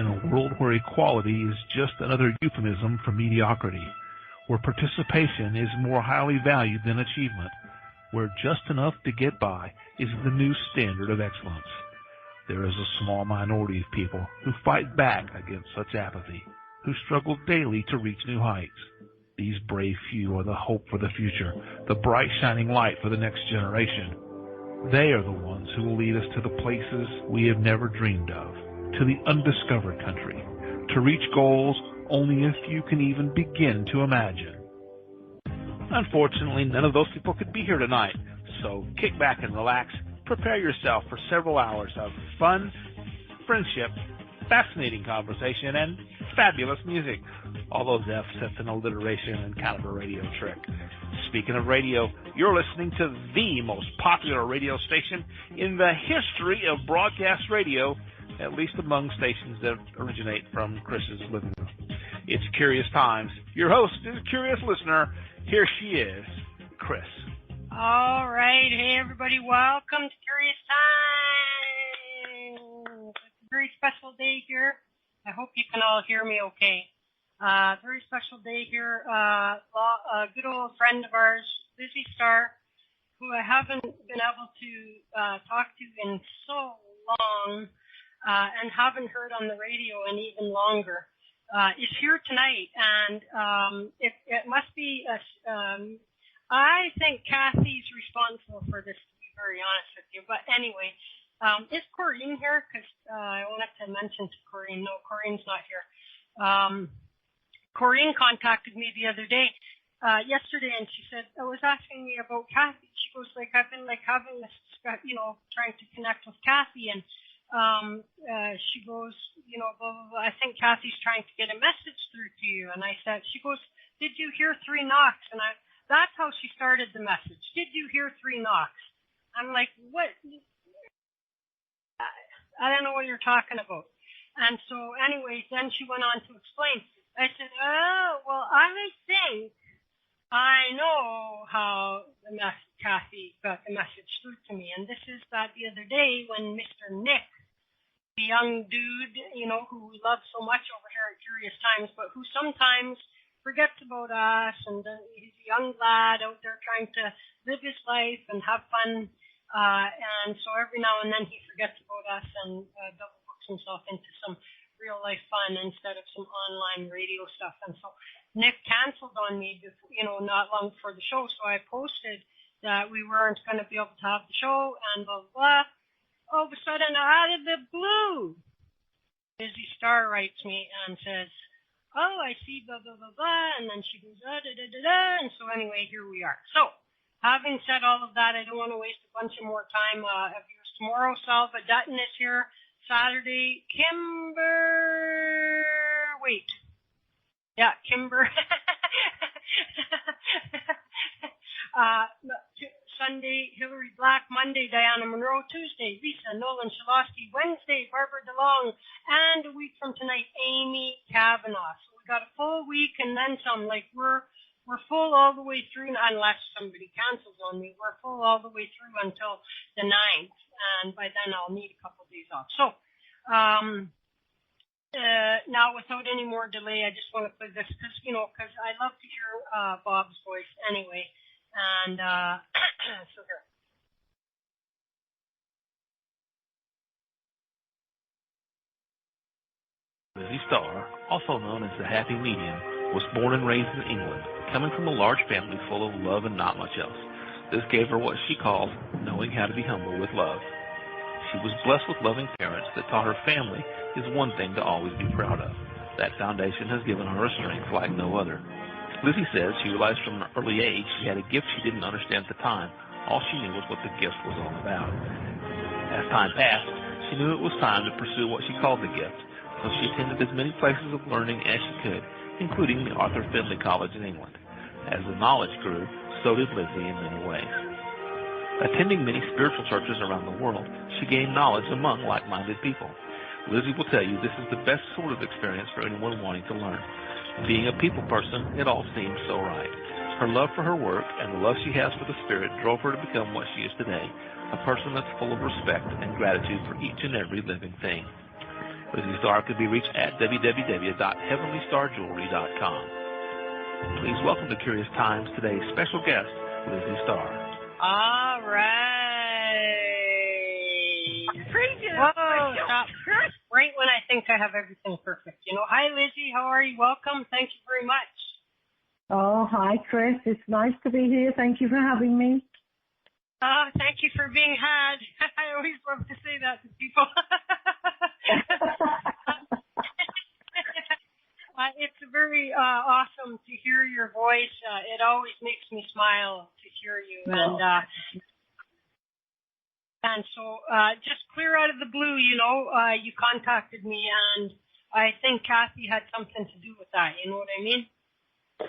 in a world where equality is just another euphemism for mediocrity, where participation is more highly valued than achievement, where just enough to get by is the new standard of excellence. There is a small minority of people who fight back against such apathy, who struggle daily to reach new heights. These brave few are the hope for the future, the bright shining light for the next generation. They are the ones who will lead us to the places we have never dreamed of, to the undiscovered country, to reach goals only a few can even begin to imagine. Unfortunately, none of those people could be here tonight, so kick back and relax. Prepare yourself for several hours of fun, friendship, fascinating conversation, and fabulous music. All those F's, that's an alliteration and kind of a radio trick. Speaking of radio, you're listening to the most popular radio station in the history of broadcast radio, at least among stations that originate from Chris's living room. It's Curious Times. Your host is a curious listener. Here she is, Chris. All right. Hey, everybody. Welcome to Curious Times. It's a very special day here. I hope you can all hear me okay. Very special day here. A good old friend of ours, Lizzy Star, who I haven't been able to talk to in so long and haven't heard on the radio in even longer, is here tonight. And it must be, I think Kathy's responsible for this, to be very honest with you. But anyway, is Corrine here? Because I wanted to mention to Corrine. No, Corrine's not here. Corrine contacted me the other day, yesterday, and she said, I was asking me about Kathy. She goes, I've been having this, trying to connect with Kathy, and she goes, blah, blah, blah. I think Kathy's trying to get a message through to you. And I said, she goes, did you hear 3 knocks? And that's how she started the message. Did you hear 3 knocks? I'm like, what? I don't know what you're talking about. And so anyways, then she went on to explain. I said, oh, well, I think I know how Kathy got the message through to me. And this is that the other day when Mr. Nick, the young dude, who we love so much over here at Curious Times, but who sometimes forgets about us, and he's a young lad out there trying to live his life and have fun. And so every now and then he forgets about us and double books himself into some real life fun instead of some online radio stuff. And so Nick canceled on me, not long before the show. So I posted that we weren't going to be able to have the show and blah, blah, blah. All of a sudden, out of the blue, Lizzy Star writes me and says, oh, I see blah, blah, blah, blah. And then she goes, da, da, da, da, da. And so anyway, here we are. So having said all of that, I don't want to waste a bunch of more time. Tomorrow, Salva Dutton is here. Saturday, Kimber. Sunday, Hillary Black. Monday, Diana Monroe. Tuesday, Lisa Nolan Shalosky. Wednesday, Barbara DeLong. And a week from tonight, Amy Kavanaugh. So we got a full week and then some. We're full all the way through, unless somebody cancels on me. We're full all the way through until the 9th, and by then I'll need a couple of days off. So, now without any more delay, I just want to play this because I love to hear Bob's voice anyway. And so here. Lizzy Star, also known as the Happy Medium, was born and raised in England, coming from a large family full of love and not much else. This gave her what she called knowing how to be humble with love. She was blessed with loving parents that taught her family is one thing to always be proud of. That foundation has given her a strength like no other. Lizzy says she realized from an early age she had a gift she didn't understand at the time. All she knew was what the gift was all about. As time passed, she knew it was time to pursue what she called the gift, so she attended as many places of learning as she could, including the Arthur Findlay College in England. As the knowledge grew, so did Lizzy in many ways. Attending many spiritual churches around the world, she gained knowledge among like-minded people. Lizzy will tell you this is the best sort of experience for anyone wanting to learn. Being a people person, it all seems so right. Her love for her work and the love she has for the Spirit drove her to become what she is today, a person that's full of respect and gratitude for each and every living thing. Lizzy Star can be reached at www.heavenlystarjewelry.com. Please welcome to Curious Times today's special guest, Lizzy Star. All right. Whoa, stop. Right when I think I have everything perfect. Hi, Lizzy. How are you? Welcome. Thank you very much. Oh, hi, Chris. It's nice to be here. Thank you for having me. Thank you for being had. I always love to say that to people. It's very awesome to hear your voice. It always makes me smile to hear you. And so just clear out of the blue, you contacted me, and I think Kathy had something to do with that. You know what I mean?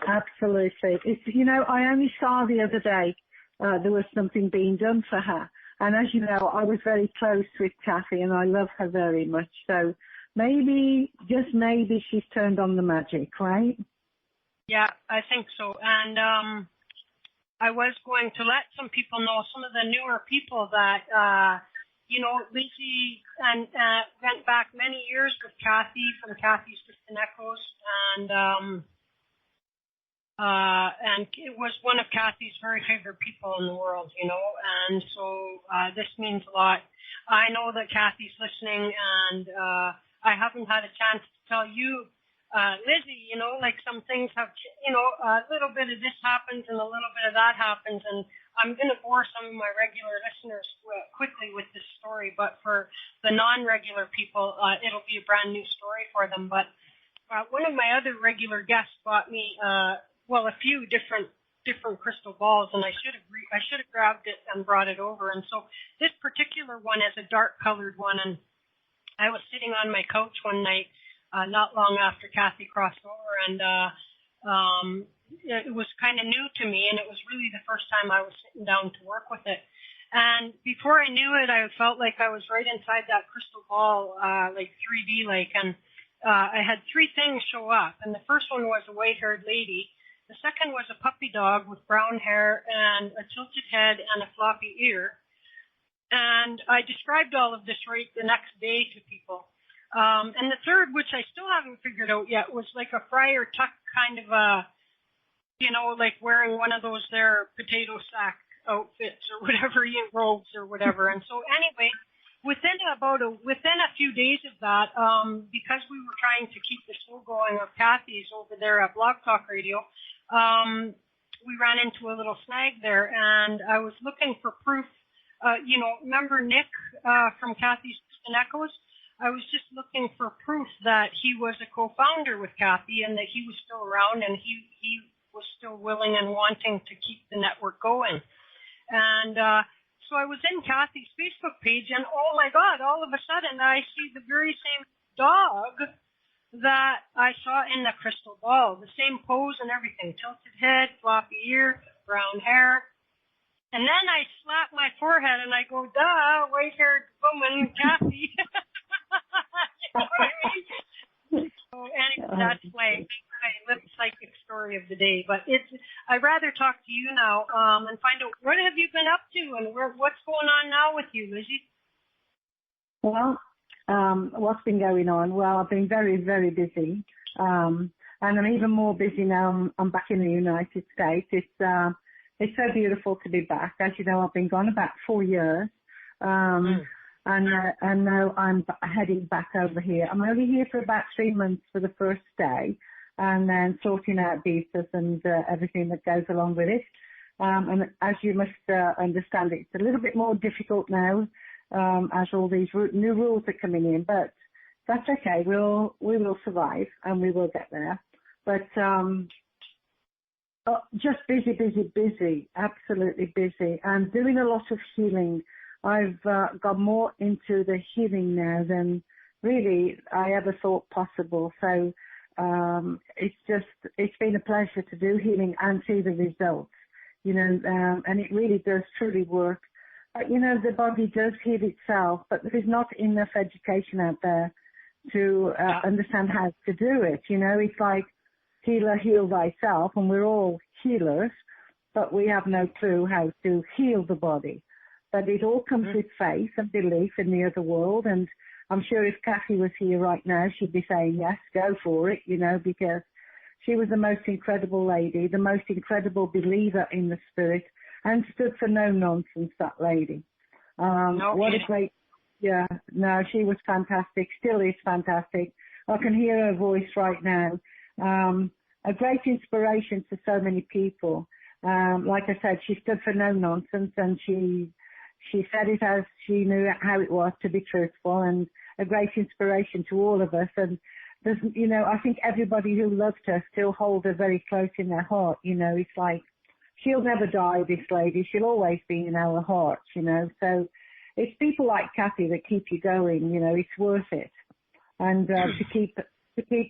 Absolutely. It's, I only saw the other day there was something being done for her. And as you know, I was very close with Kathy, and I love her very much. So maybe, just maybe, she's turned on the magic, right? Yeah, I think so. And I was going to let some people know, some of the newer people, that, Lizzy and went back many years with Kathy from Kathy's Distant Echoes, and it was one of Kathy's very favorite people in the world, and so this means a lot. I know that Kathy's listening, and I haven't had a chance to tell you, Lizzy, like some things have, a little bit of this happens and a little bit of that happens, and I'm going to bore some of my regular listeners quickly with this story, but for the non-regular people, it'll be a brand new story for them. But one of my other regular guests bought me, a few different crystal balls, and I should have grabbed it and brought it over. And so this particular one is a dark colored one, and I was sitting on my couch one night, not long after Kathy crossed over, and it was kind of new to me, and it was really the first time I was sitting down to work with it. And before I knew it, I felt like I was right inside that crystal ball, like 3D like, and I had three things show up, and the first one was a white-haired lady. The second was a puppy dog with brown hair and a tilted head and a floppy ear. And I described all of this right the next day to people. And the third, which I still haven't figured out yet, was like a Friar Tuck kind of like wearing one of those there potato sack outfits or whatever, robes or whatever. And so anyway, within a few days of that, because we were trying to keep the show going of Kathy's over there at Blog Talk Radio, we ran into a little snag there, and I was looking for proof. Remember Nick from Kathy's Distant Echoes? I was just looking for proof that he was a co-founder with Kathy and that he was still around and he was still willing and wanting to keep the network going. And so I was in Kathy's Facebook page, and oh my God, all of a sudden I see the very same dog that I saw in the crystal ball, the same pose and everything, tilted head, floppy ear, brown hair. And then I slap my forehead and I go, duh, white-haired woman, Kathy. You know what I mean? So anyway, that's my little psychic story of the day. But I'd rather talk to you now and find out, what have you been up to and what's going on now with you, Lizzy? Well, what's been going on? Well, I've been very, very busy. And I'm even more busy now. I'm back in the United States. It's so beautiful to be back. As you know, I've been gone about 4 years. And now I'm heading back over here. I'm only here for about 3 months for the first day, and then sorting out visas and everything that goes along with it. And as you must understand, it's a little bit more difficult now as all these new rules are coming in, but that's okay. We will survive and we will get there. But just busy, absolutely busy, and doing a lot of healing. I've got more into the healing now than really I ever thought possible. So it's been a pleasure to do healing and see the results, and it really does truly work. The body does heal itself, but there is not enough education out there to understand how to do it. It's like healer, heal thyself, and we're all healers, but we have no clue how to heal the body. But it all comes with faith and belief in the other world, and I'm sure if Kathy was here right now, she'd be saying, yes, go for it, because she was the most incredible lady, the most incredible believer in the spirit, and stood for no nonsense, that lady. What a great, she was fantastic, still is fantastic. I can hear her voice right now. A great inspiration to so many people. Like I said, she stood for no nonsense, and she said it as she knew how it was to be truthful, and a great inspiration to all of us. And there's, I think everybody who loved her still hold her very close in their heart. It's like, she'll never die, this lady. She'll always be in our hearts, So it's people like Kathy that keep you going, it's worth it. And to keep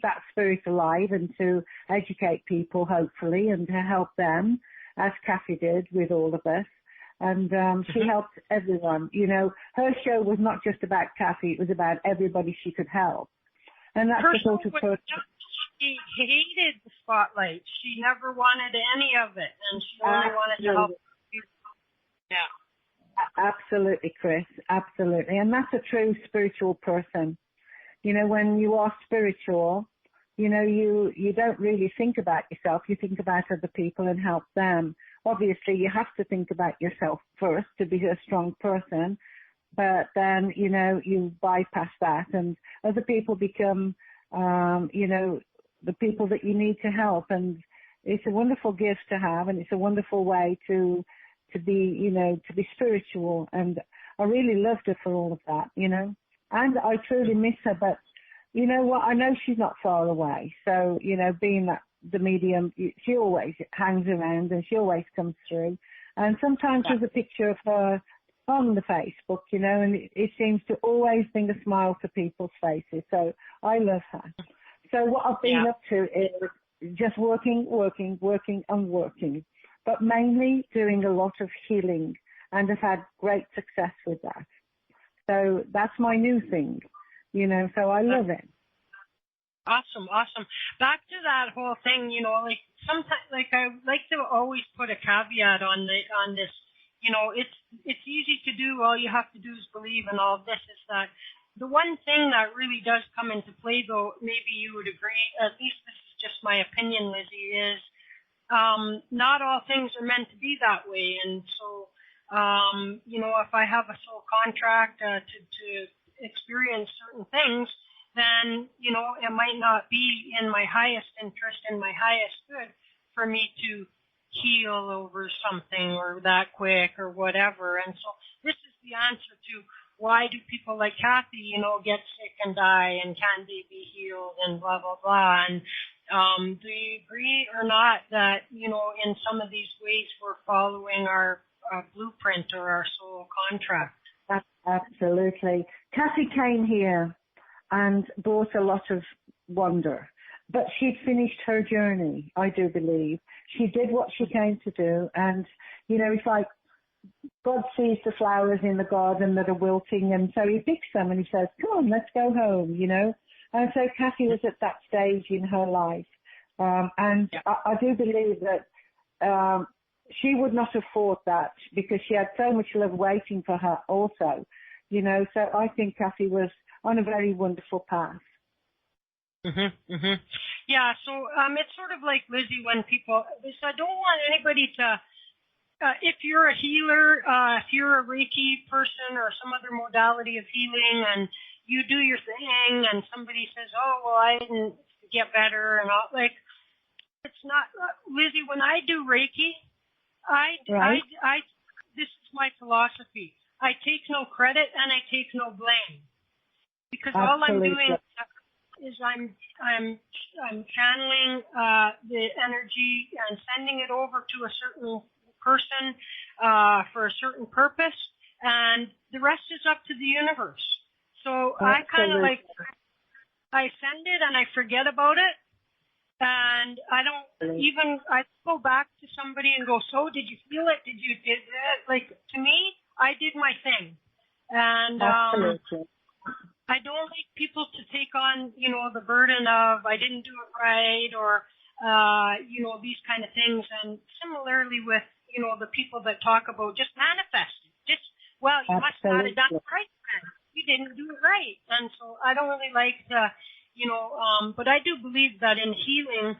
that spirit alive and to educate people, hopefully, and to help them, as Kathy did with all of us. And she helped everyone. Her show was not just about Kathy, it was about everybody she could help. And that's the sort of person. She hated the spotlight. She never wanted any of it, and she only wanted to help people. Yeah. Absolutely, Chris. Absolutely. And that's a true spiritual person. When you are spiritual, you don't really think about yourself. You think about other people and help them. Obviously, you have to think about yourself first to be a strong person. But then, you bypass that, and other people become, the people that you need to help. And it's a wonderful gift to have, and it's a wonderful way to be, to be spiritual. And I really loved her for all of that, And I truly miss her, but you know what? I know she's not far away. So, being that the medium, she always hangs around and she always comes through. And sometimes there's a picture of her on the Facebook, and it seems to always bring a smile to people's faces. So I love her. So what I've been up to is just working, but mainly doing a lot of healing, and I've had great success with that. So that's my new thing, so I love it. Awesome. Back to that whole thing, like sometimes, like I like to always put a caveat on this. It's easy to do. All you have to do is believe, and all of this is that. The one thing that really does come into play, though, maybe you would agree, at least this is just my opinion, Lizzy, is not all things are meant to be that way. And so, if I have a soul contract to experience certain things, then, it might not be in my highest interest and my highest good for me to heal over something or that quick or whatever. And so this is the answer to why do people like Kathy, get sick and die, and can they be healed, and blah, blah, blah. And do you agree or not that, in some of these ways we're following our blueprint or our soul contract? Absolutely. Kathy came here and brought a lot of wonder, but she'd finished her journey, I do believe. She did what she came to do, and, it's like God sees the flowers in the garden that are wilting, and so he picks them and he says, come on, let's go home, And so Kathy was at that stage in her life. I do believe that she would not have fought that, because she had so much love waiting for her also, So I think Kathy was on a very wonderful path. Yeah, so it's sort of like, Lizzy, when people, I don't want anybody to, if you're a healer, if you're a Reiki person or some other modality of healing, and you do your thing, and somebody says, oh, well, I didn't get better, and all, like, it's not, Lizzy, when I do Reiki, this is my philosophy. I take no credit and I take no blame, because all I'm doing is I'm channeling the energy and sending it over to a certain person for a certain purpose, and the rest is up to the universe. So I kind of like, I send it and I forget about it, and I don't even, I go back to somebody and go, so did you feel it? Did that? Like, to me, I did my thing. And I don't like people to take on, the burden of, I didn't do it right, or, these kind of things. And similarly with, the people that talk about just manifesting. You must not have done it right then. you didn't do it right. And so I don't really like to, but I do believe that in healing,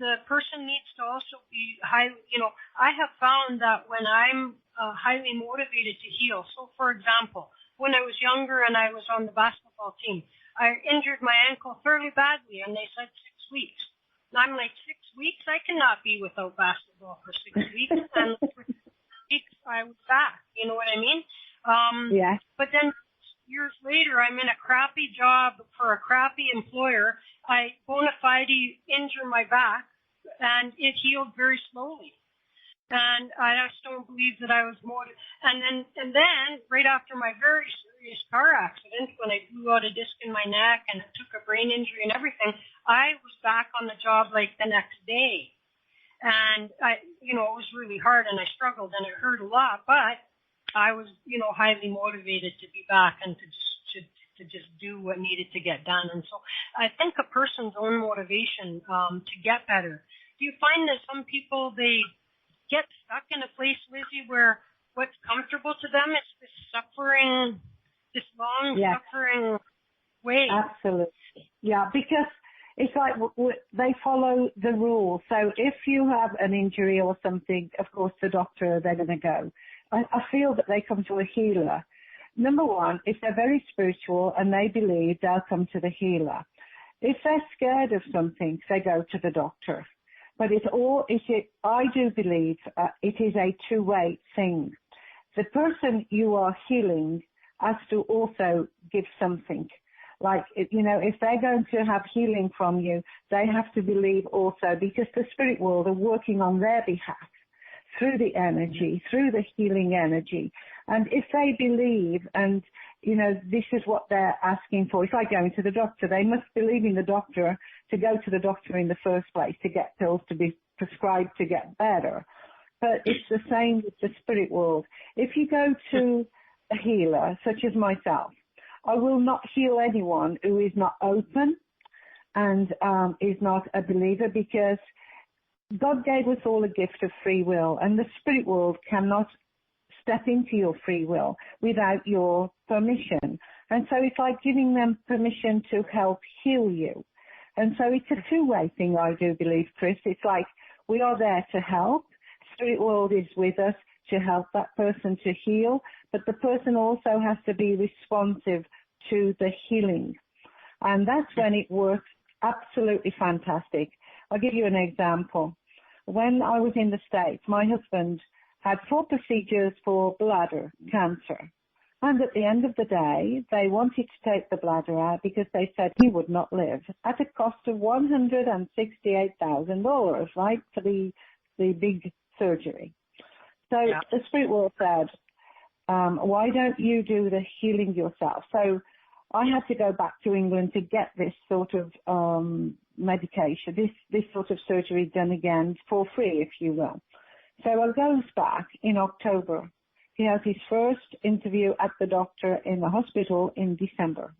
the person needs to also be highly, I have found that when I'm highly motivated to heal. So for example, when I was younger and I was on the basketball team, I injured my ankle fairly badly and they said 6 weeks. And I'm like, 6 weeks? I cannot be without basketball for 6 weeks. And for 6 weeks I was back. You know what I mean? Yeah. But then years later, I'm in a crappy job for a crappy employer. I bona fide injure my back, and it healed very slowly. And I just don't believe that I was motivated. And then right after my very serious car accident, when I blew out a disc in my neck and took a brain injury and everything, I was back on the job like the next day. And it was really hard, and I struggled, and it hurt a lot, but I was, highly motivated to be back and to just do what needed to get done. And so I think a person's own motivation to get better. Do you find that some people, they get stuck in a place, Lizzy, where what's comfortable to them is this suffering, this long suffering way? Absolutely. Yeah, because it's like they follow the rules. So if you have an injury or something, of course, the doctor, they're going to go. I feel that they come to a healer. Number one, if they're very spiritual and they believe, they'll come to the healer. If they're scared of something, they go to the doctor. But I do believe it is a two-way thing. The person you are healing has to also give something. Like, if they're going to have healing from you, they have to believe also, because the spirit world are working on their behalf through the energy, through the healing energy. And if they believe and, this is what they're asking for, it's like going to the doctor. They must believe in the doctor to go to the doctor in the first place, to get pills to be prescribed to get better. But it's the same with the spirit world. If you go to a healer, such as myself, I will not heal anyone who is not open and is not a believer, because God gave us all a gift of free will, and the spirit world cannot step into your free will without your permission. And so it's like giving them permission to help heal you. And so it's a two-way thing, I do believe, Chris. It's like we are there to help. Spirit world is with us to help that person to heal, but the person also has to be responsive to the healing. And that's when it works absolutely fantastic. I'll give you an example. When I was in the States, my husband had 4 procedures for bladder cancer. And at the end of the day, they wanted to take the bladder out because they said he would not live, at a cost of $168,000, right, for the big surgery. So the spirit world said, why don't you do the healing yourself? So I had to go back to England to get this sort of medication, this sort of surgery done again for free, if you will. So I goes back in October. He has his first interview at the doctor in the hospital in December.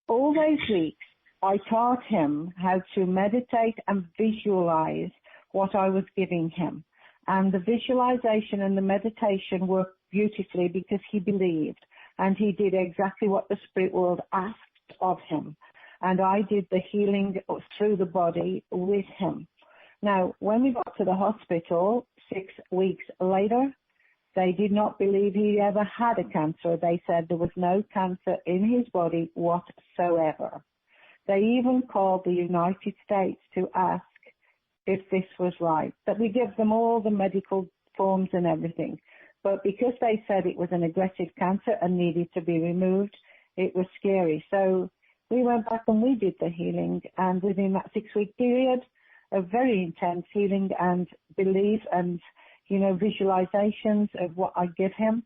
All those weeks, I taught him how to meditate and visualize what I was giving him. And the visualization and the meditation worked beautifully because he believed. And he did exactly what the spirit world asked of him. And I did the healing through the body with him. Now, when we got to the hospital 6 weeks later, they did not believe he ever had a cancer. They said there was no cancer in his body whatsoever. They even called the United States to ask if this was right. But we gave them all the medical forms and everything. But because they said it was an aggressive cancer and needed to be removed, it was scary. So we went back and we did the healing. And within that 6-week period, a very intense healing and belief and, visualizations of what I give him,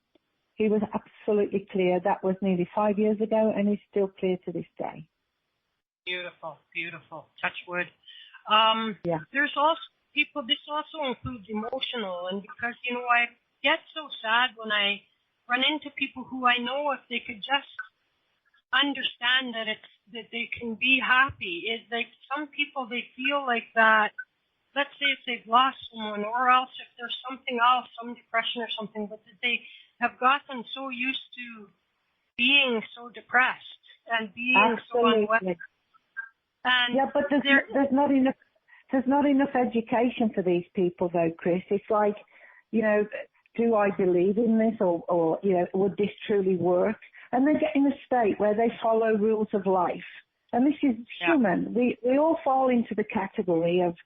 he was absolutely clear. That was nearly 5 years ago, and he's still clear to this day. Beautiful, beautiful. Touch wood. There's also people, this also includes emotional, and because, I get so sad when I run into people who I know, if they could just understand that they can be happy. Is like some people, they feel like that, let's say if they've lost someone, or else if there's something else, some depression or something, but that they have gotten so used to being so depressed and being Absolutely. so unwell. And yeah, but there's not enough education for these people, though, Chris. It's like, do I believe in this, or would this truly work? And they get in a state where they follow rules of life. And this is human. We all fall into the category of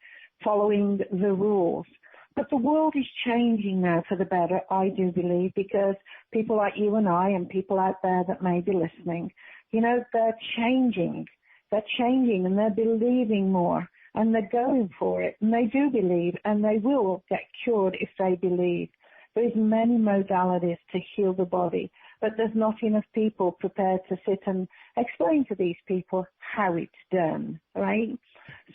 following the rules. But the world is changing now for the better, I do believe, because people like you and I and people out there that may be listening, they're changing. They're changing and they're believing more and they're going for it. And they do believe and they will get cured if they believe. There's many modalities to heal the body, but there's not enough people prepared to sit and explain to these people how it's done, right?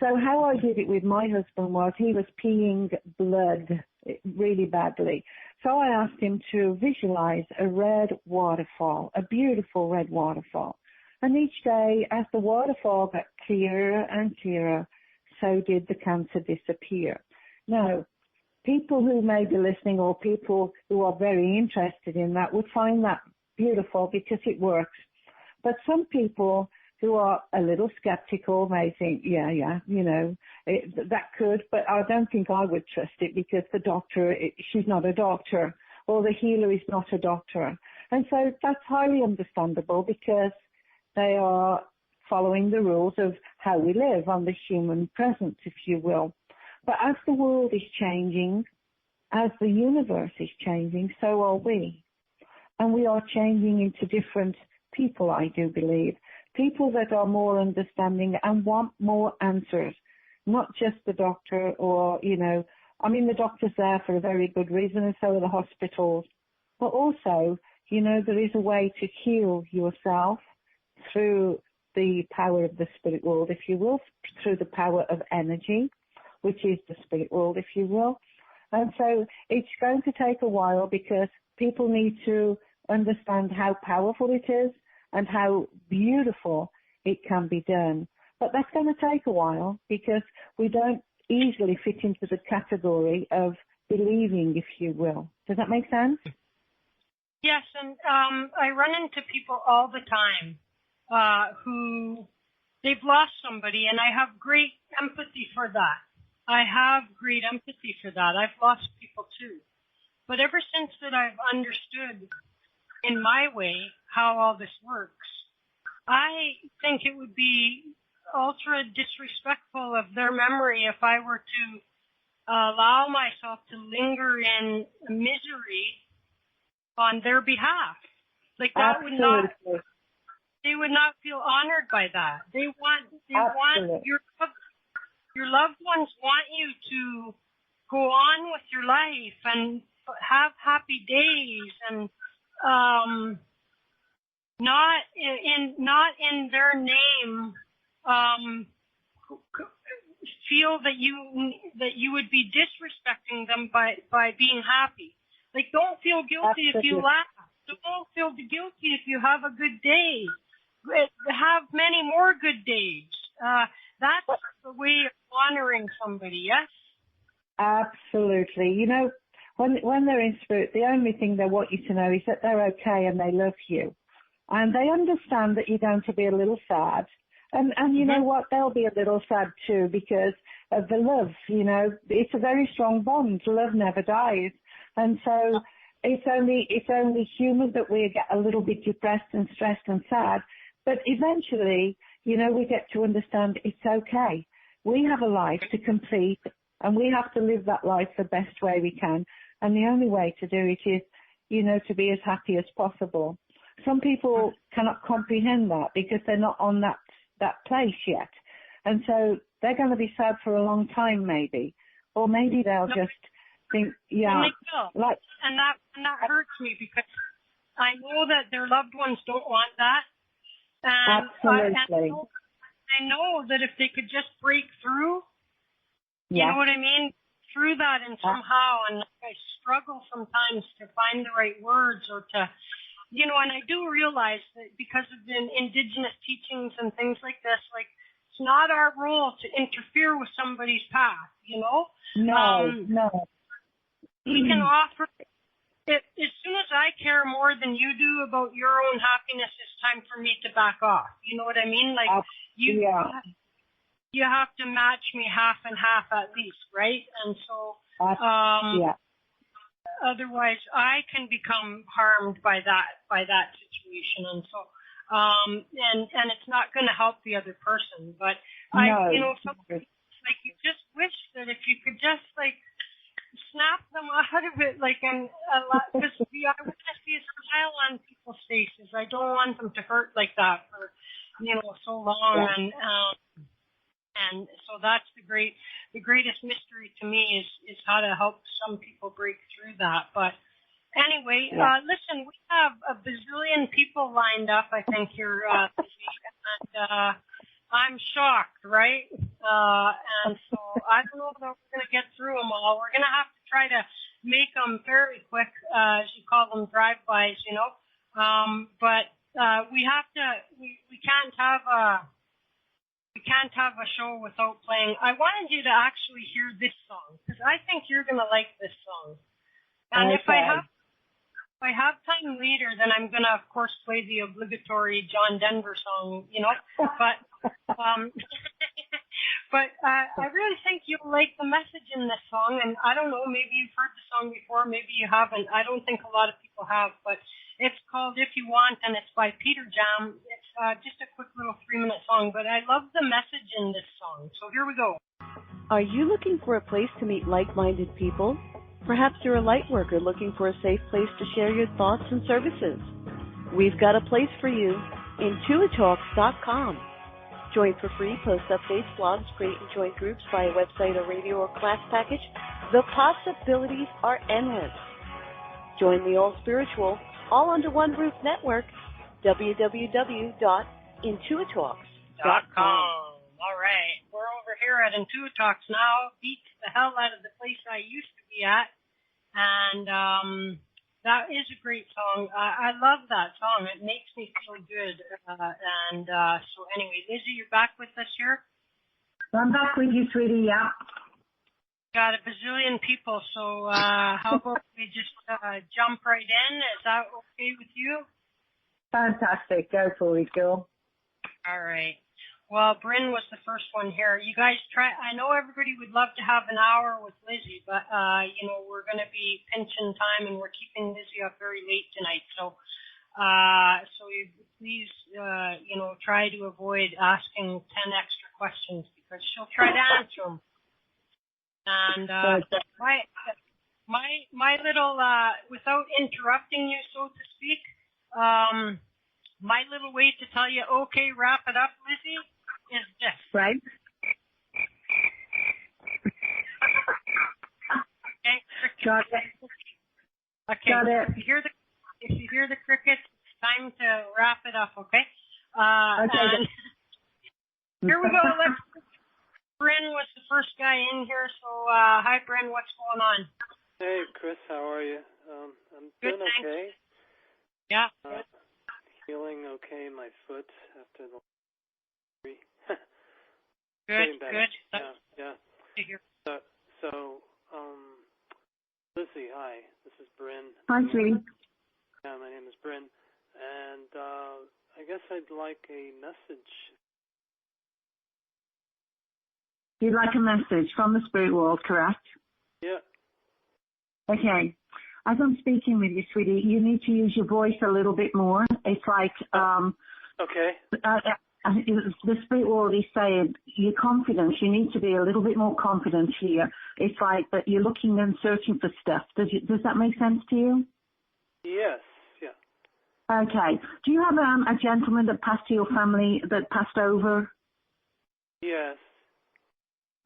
So how I did it with my husband was he was peeing blood really badly. So I asked him to visualize a red waterfall, a beautiful red waterfall. And each day, as the waterfall got clearer and clearer, so did the cancer disappear. Now, people who may be listening or people who are very interested in that would find that beautiful because it works. But some people who are a little skeptical may think, that could, but I don't think I would trust it because the doctor, she's not a doctor, or the healer is not a doctor. And so that's highly understandable because they are following the rules of how we live on the human presence, if you will. But as the world is changing, as the universe is changing, so are we. And we are changing into different people, I do believe. People that are more understanding and want more answers, not just the doctor or, the doctor's there for a very good reason and so are the hospitals. But also, there is a way to heal yourself through the power of the spirit world, if you will, through the power of energy, which is the spirit world, if you will. And so it's going to take a while because people need to understand how powerful it is and how beautiful it can be done. But that's going to take a while because we don't easily fit into the category of believing, if you will. Does that make sense? Yes, and I run into people all the time who they've lost somebody, and I have great empathy for that. I've lost people too. But ever since that I've understood in my way how all this works, I think it would be ultra disrespectful of their memory if I were to allow myself to linger in misery on their behalf. Like that Absolutely. They would not feel honored by that. They want your loved ones want you to go on with your life and have happy days and not in their name feel that you would be disrespecting them by being happy. Like, don't feel guilty if you laugh. Don't feel guilty if you have a good day. Have many more good days. That's the way of honoring somebody, yes? Absolutely. When they're in spirit, the only thing they want you to know is that they're okay and they love you. And they understand that you're going to be a little sad. And you know what? They'll be a little sad too because of the love, It's a very strong bond. Love never dies. And so it's only human that we get a little bit depressed and stressed and sad. But eventually, we get to understand it's okay. We have a life to complete and we have to live that life the best way we can. And the only way to do it is, to be as happy as possible. Some people cannot comprehend that because they're not on that place yet. And so they're going to be sad for a long time maybe. Or maybe they'll just think, and that hurts me because I know that their loved ones don't want that. And absolutely. I know that if they could just break through, you know what I mean? Through that and somehow, and I struggle sometimes to find the right words or to, and I do realize that because of the indigenous teachings and things like this, like, it's not our role to interfere with somebody's path, No. We can offer as soon as I care more than you do about your own happiness, it's time for me to back off. You know what I mean? Like you have to match me half and half at least, right? And so otherwise I can become harmed by that situation. And so and it's not going to help the other person. But sometimes, like, you just wish that if you could just like snap them out of it, like, and because I want to see a smile on people's faces. I don't want them to hurt like that for so long. And so that's the greatest mystery to me is how to help some people break through that. But anyway, listen, we have a bazillion people lined up, I think, here this week, and I'm shocked, right? And so I don't know that we're going to get through them all. We're going to have to try to make them very quick, as you call them, drive-bys, But we have to. We can't have a. We can't have a show without playing. I wanted you to actually hear this song because I think you're going to like this song. And if I have time later, then I'm going to, of course, play the obligatory John Denver song, But I really think you'll like the message in this song. And I don't know, maybe you've heard the song before, maybe you haven't. I don't think a lot of people have, but it's called If You Want, and it's by Peter Jam. It's just a quick little 3-minute song, but I love the message in this song. So here we go. Are you looking for a place to meet like-minded people? Perhaps you're a light worker looking for a safe place to share your thoughts and services. We've got a place for you, intuitalks.com. Join for free, post updates, blogs, create and join groups via website or radio or class package. The possibilities are endless. Join the all spiritual, all under one roof network, www.intuitalks.com. All right. We're over here at Intuitalks now. Beats the hell out of the place I used to be at. And that is a great song. I love that song. It makes me feel good. So anyway, Lizzy, you're back with us here? I'm back with you, sweetie, yeah. Got a bazillion people, so how about we just jump right in? Is that okay with you? Fantastic. Go for it, girl. All right. Well, Bryn was the first one here. You guys try. I know everybody would love to have an hour with Lizzy, but we're going to be pinching time, and we're keeping Lizzy up very late tonight. So, you please, try to avoid asking 10 extra questions because she'll try to answer them. And my little, without interrupting you, so to speak, my little way to tell you, okay, wrap it up, Lizzy, is this. Right. Okay. Got it. Okay. Got it. If you hear the crickets, it's time to wrap it up. Okay. Okay. And here we go. Bryn was the first guy in here, so hi, Bryn. What's going on? Hey, Chris. How are you? I'm Good, doing okay. Yeah. Feeling okay in my foot after the Good. Yeah. So, Lizzy, hi. This is Bryn. Hi, sweetie. Yeah, my name is Bryn, and I guess I'd like a message. You'd like a message from the spirit world, correct? Yeah. Okay. As I'm speaking with you, sweetie, you need to use your voice a little bit more. It's like, okay. The spirit world is saying your confidence, you need to be a little bit more confident here. It's like that you're looking and searching for stuff. Does that make sense to you? Yes. Yeah. Okay. Do you have a gentleman that passed to your family that passed over? Yes.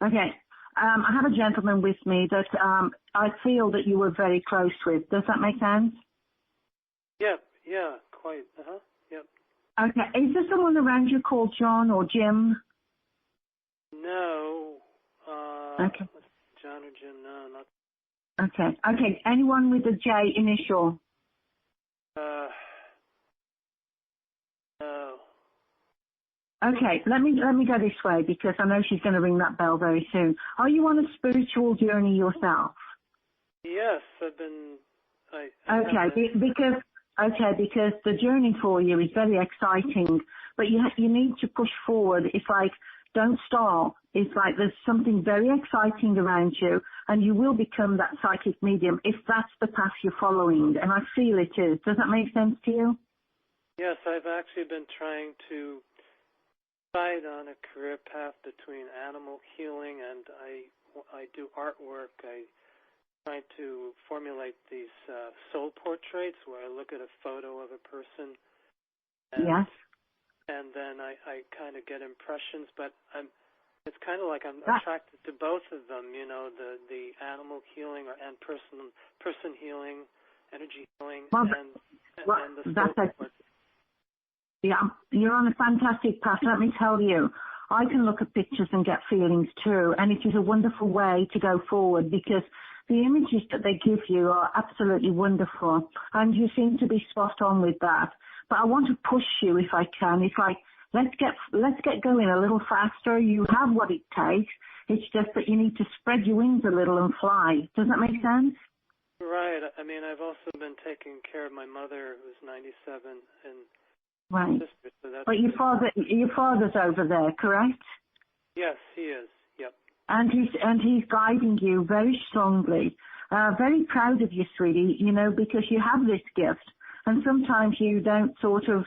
Okay. I have a gentleman with me that I feel that you were very close with. Does that make sense? Yep. Yeah. Quite. Yep. Okay. Is there someone around you called John or Jim? No. Okay. John or Jim? No, not. Okay. Okay. Anyone with a J initial? No. Okay. Let me go this way because I know she's going to ring that bell very soon. Are you on a spiritual journey yourself? Yes, I've been Because the journey for you is very exciting, but you need to push forward. It's like, don't stop. It's like there's something very exciting around you, and you will become that psychic medium if that's the path you're following, and I feel it is. Does that make sense to you? Yes, I've actually been trying to decide on a career path between animal healing and I do artwork. I try to formulate these soul portraits where I look at a photo of a person. And, yes. And then I kind of get impressions, but it's kind of like I'm attracted to both of them, you know, the animal healing and person healing, energy healing, and the soul portraits. Yeah, you're on a fantastic path. Let me tell you, I can look at pictures and get feelings too, and it is a wonderful way to go forward because the images that they give you are absolutely wonderful, and you seem to be spot on with that. But I want to push you if I can. It's like, let's get going a little faster. You have what it takes. It's just that you need to spread your wings a little and fly. Does that make sense? Right. I mean, I've also been taking care of my mother, who's 97, and right. sister, so that's but your father's over there, correct? Yes, he is. Yep. And he's guiding you very strongly. Very proud of you, sweetie. You know, because you have this gift, and sometimes you don't sort of.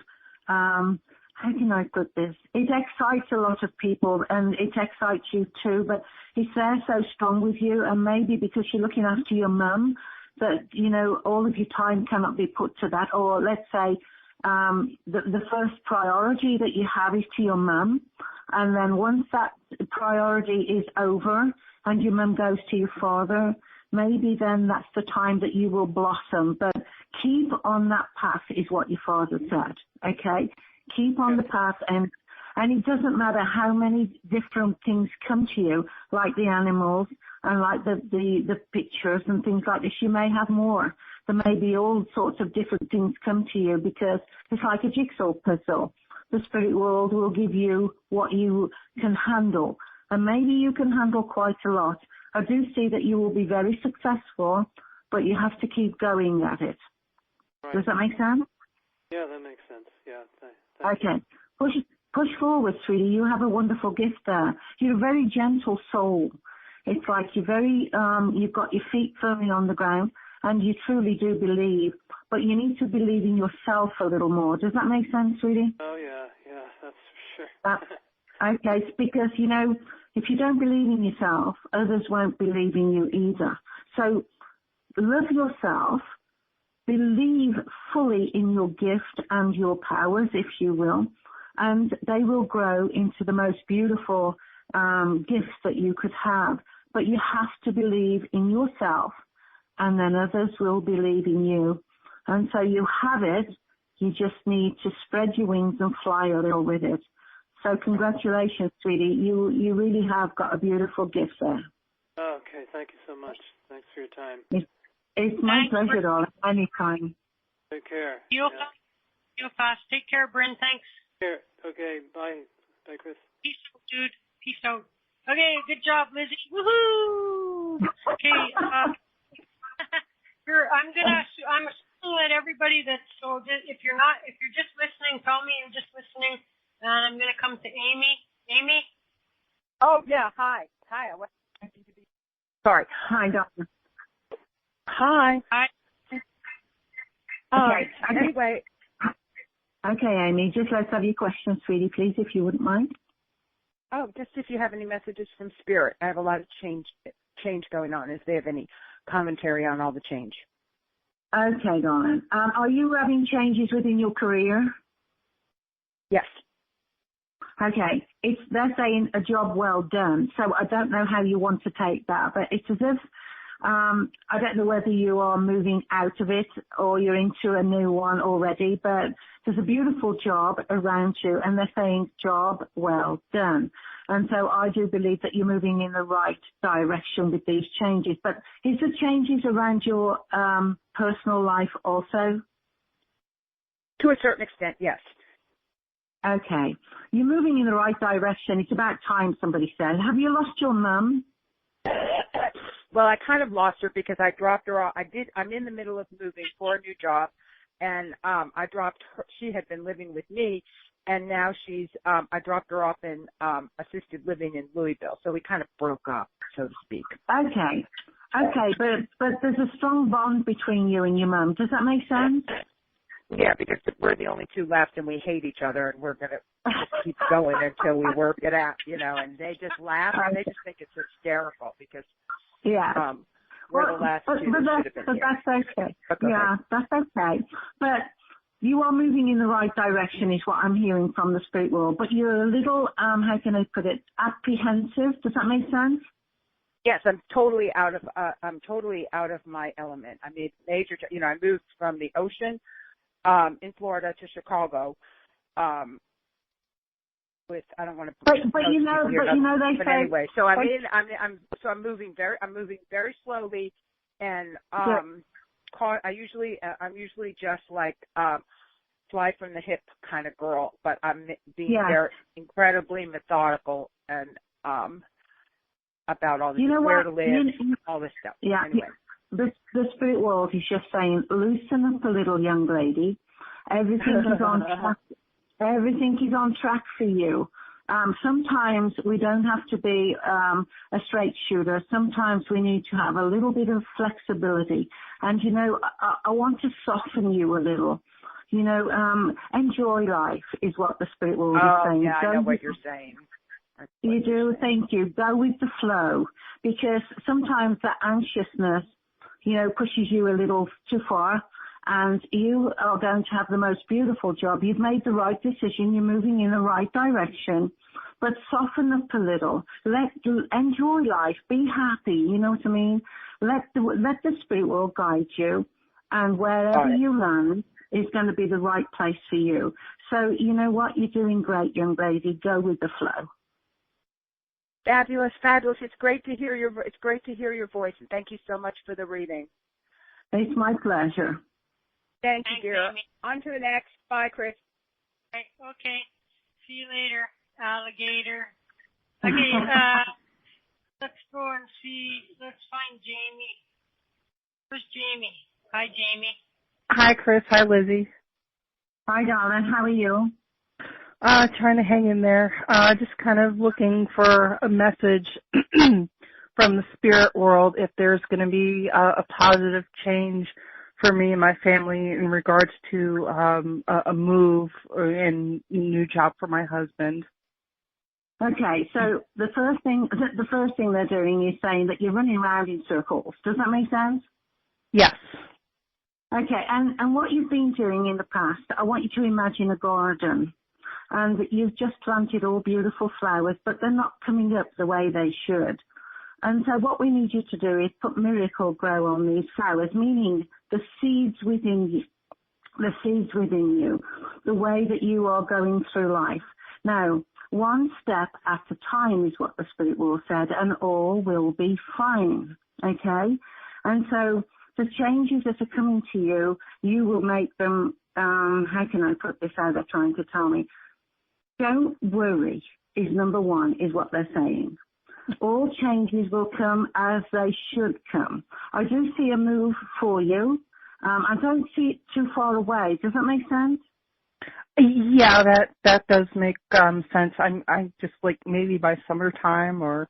How can I put this? It excites a lot of people, and it excites you too. But he's there so strong with you, and maybe because you're looking after your mum, that you know all of your time cannot be put to that. Or let's say. The first priority that you have is to your mum, and then once that priority is over and your mum goes to your father, maybe then that's the time that you will blossom. But keep on that path is what your father said, okay? Keep on the path, and it doesn't matter how many different things come to you, like the animals and like the pictures and things like this. You may have more. There may be all sorts of different things come to you because it's like a jigsaw puzzle. The spirit world will give you what you can handle, and maybe you can handle quite a lot. I do see that you will be very successful, but you have to keep going at it. Right. Does that make sense? Yeah, that makes sense. Yeah. Okay. Push forward, sweetie. You have a wonderful gift there. You're a very gentle soul. It's like you're very, you've got your feet firmly on the ground, and you truly do believe, but you need to believe in yourself a little more. Does that make sense, sweetie? Oh, yeah, that's for sure. Okay, it's because, you know, if you don't believe in yourself, others won't believe in you either. So love yourself, believe fully in your gift and your powers, if you will, and they will grow into the most beautiful gifts that you could have. But you have to believe in yourself, and then others will believe in you. And so you have it. You just need to spread your wings and fly a little with it. So congratulations, sweetie. You really have got a beautiful gift there. Oh, okay. Thank you so much. Thanks for your time. It's my pleasure, darling. Anytime. Take care. You'll fast. Take care, Bryn. Thanks. Here. Okay. Bye. Bye, Chris. Peace out, dude. Peace out. Okay, good job, Lizzy. Woohoo! Okay, I'm assuming that everybody that's if you're just listening, tell me you're just listening, and I'm gonna come to Amy. Amy? Oh yeah, hi. I wasn't expecting to be. Sorry. Hi, doctor. Hi. Okay. Anyway. Okay, Amy, just let's have your questions, sweetie, please, if you wouldn't mind. Oh, just if you have any messages from Spirit. I have a lot of change going on. If they have any commentary on all the change. Okay, darling. Are you having changes within your career? Yes. Okay. They're saying a job well done. So I don't know how you want to take that, but it's as if I don't know whether you are moving out of it or you're into a new one already, but there's a beautiful job around you, and they're saying job well done. And so I do believe that you're moving in the right direction with these changes. But is there changes around your personal life also? To a certain extent, yes. Okay. You're moving in the right direction. It's about time, somebody said. Have you lost your mum? Well, I kind of lost her because I dropped her off. I'm in the middle of moving for a new job, and I dropped her. She had been living with me, and now I dropped her off in assisted living in Louisville. So we kind of broke up, so to speak. Okay, but there's a strong bond between you and your mum. Does that make sense? Yeah, because we're the only two left, and we hate each other, and we're gonna just keep going until we work it out, And they just laugh, and they just think it's hysterical because we're the last two that should have been here. That's okay. Yeah, that's okay. But you are moving in the right direction, is what I'm hearing from the spirit world. But you're a little, how can I put it, apprehensive. Does that make sense? Yes, I'm totally out of my element. I made major. I moved from the ocean in Florida to Chicago. With I don't want to. But they say. Anyway, so I'm moving very slowly, and I'm usually just like fly from the hip kind of girl, but I'm being very incredibly methodical and about all this, where to live, all this stuff. Yeah. Anyway. The spirit world is just saying, loosen up a little, young lady. Everything is on track. Everything is on track for you. Sometimes we don't have to be a straight shooter. Sometimes we need to have a little bit of flexibility. And, I want to soften you a little. Enjoy life is what the spirit world is saying. Yeah, I know what you're saying. You do, thank you. Go with the flow, because sometimes that anxiousness, pushes you a little too far, and you are going to have the most beautiful job. You've made the right decision. You're moving in the right direction, but soften up a little. Enjoy life. Be happy. You know what I mean? Let the spirit world guide you, and wherever you land is going to be the right place for you. So you know what? You're doing great, young lady. Go with the flow. Fabulous. It's great to hear your voice, and thank you so much for the reading. It's my pleasure. Thank you, dear. On to the next. Bye, Chris. Okay. See you later, alligator. Okay. Let's go and see. Let's find Jamie. Where's Jamie? Hi, Jamie. Hi, Chris. Hi, Lizzy. Hi, darling. How are you? Trying to hang in there. Just kind of looking for a message from the spirit world if there's going to be a positive change for me and my family in regards to a move and new job for my husband. Okay, so the first thing they're doing is saying that you're running around in circles. Does that make sense? Yes. Okay, and what you've been doing in the past, I want you to imagine a garden. And you've just planted all beautiful flowers, but they're not coming up the way they should. And so what we need you to do is put Miracle Grow on these flowers, meaning the seeds within you, the way that you are going through life. Now, one step at a time is what the Spirit World said, and all will be fine, okay? And so the changes that are coming to you, you will make them, how can I put this out? They're trying to tell me. Don't worry is number one, is what they're saying. All changes will come as they should come. I do see a move for you. I don't see it too far away. Does that make sense? Yeah, that does make sense. I just like maybe by summertime or.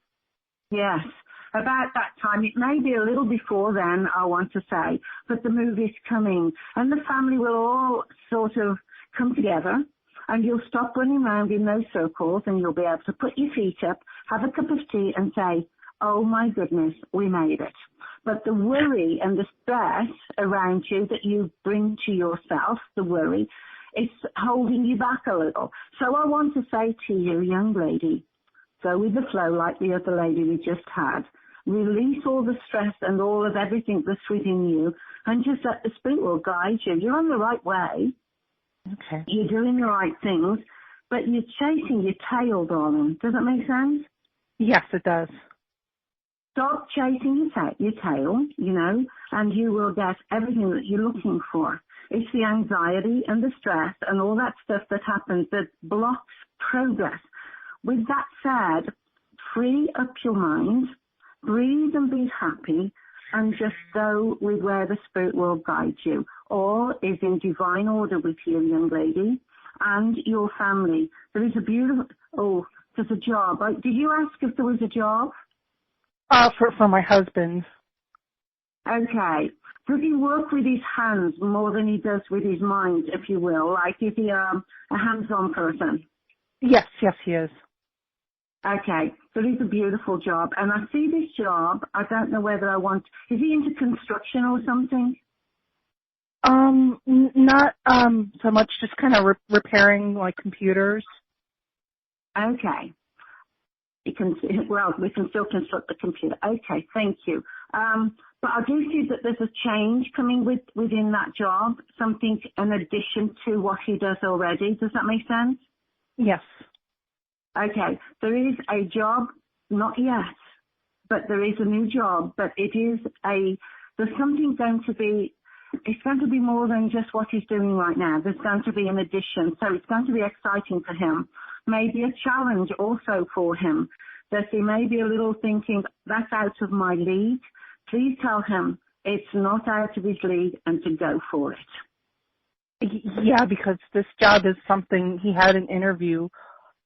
Yes, about that time. It may be a little before then, I want to say, but the move is coming, and the family will all sort of come together. And you'll stop running around in those circles, and you'll be able to put your feet up, have a cup of tea, and say, oh, my goodness, we made it. But the worry and the stress around you that you bring to yourself, the worry, is holding you back a little. So I want to say to you, young lady, go with the flow like the other lady we just had. Release all the stress and all of everything that's within you, and just let the Spirit will guide you. You're on the right way. Okay. You're doing the right things, but you're chasing your tail, darling. Does that make sense? Yes, it does. Stop chasing your tail, and you will get everything that you're looking for. It's the anxiety and the stress and all that stuff that happens that blocks progress. With that said, free up your mind, breathe and be happy and just go with where the spirit world guides you. All is in divine order with you, young lady, and your family. There is a beautiful, there's a job. Did you ask if there was a job? For my husband. Okay. Does he work with his hands more than he does with his mind, if you will? Like, is he a hands-on person? Yes, he is. Okay, so it's a beautiful job. And I see this job, I don't know whether is he into construction or something? Not so much, just kind of repairing, like, computers. Okay. We can still construct the computer. Okay, thank you. But I do see that there's a change coming within that job, something in addition to what he does already. Does that make sense? Yes. Okay, there is a job, not yet, but there is a new job, but there's something it's going to be more than just what he's doing right now. There's going to be an addition, so it's going to be exciting for him. Maybe a challenge also for him, that he may be a little thinking, that's out of my league. Please tell him it's not out of his league and to go for it. Yeah, because this job is something he had an interview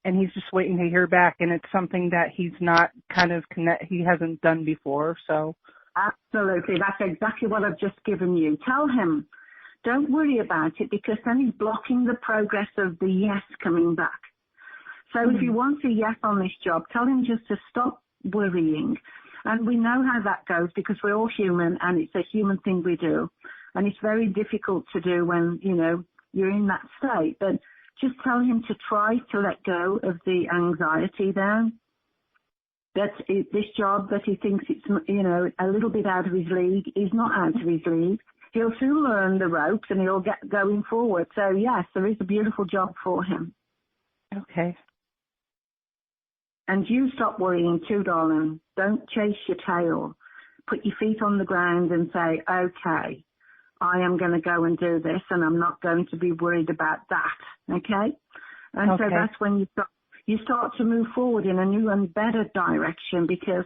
and he's just waiting to hear back, and it's something that he's not he hasn't done before, so. Absolutely. That's exactly what I've just given you. Tell him, don't worry about it, because then he's blocking the progress of the yes coming back. So if he wants a yes on this job, tell him just to stop worrying. And we know how that goes because we're all human and it's a human thing we do. And it's very difficult to do when, you're in that state. But just tell him to try to let go of the anxiety there. That this job that he thinks it's, a little bit out of his league is not out of his league. He'll soon learn the ropes and he'll get going forward. So, yes, there is a beautiful job for him. Okay. And you stop worrying too, darling. Don't chase your tail. Put your feet on the ground and say, okay, I am going to go and do this and I'm not going to be worried about that, okay? And so that's when you start to move forward in a new and better direction, because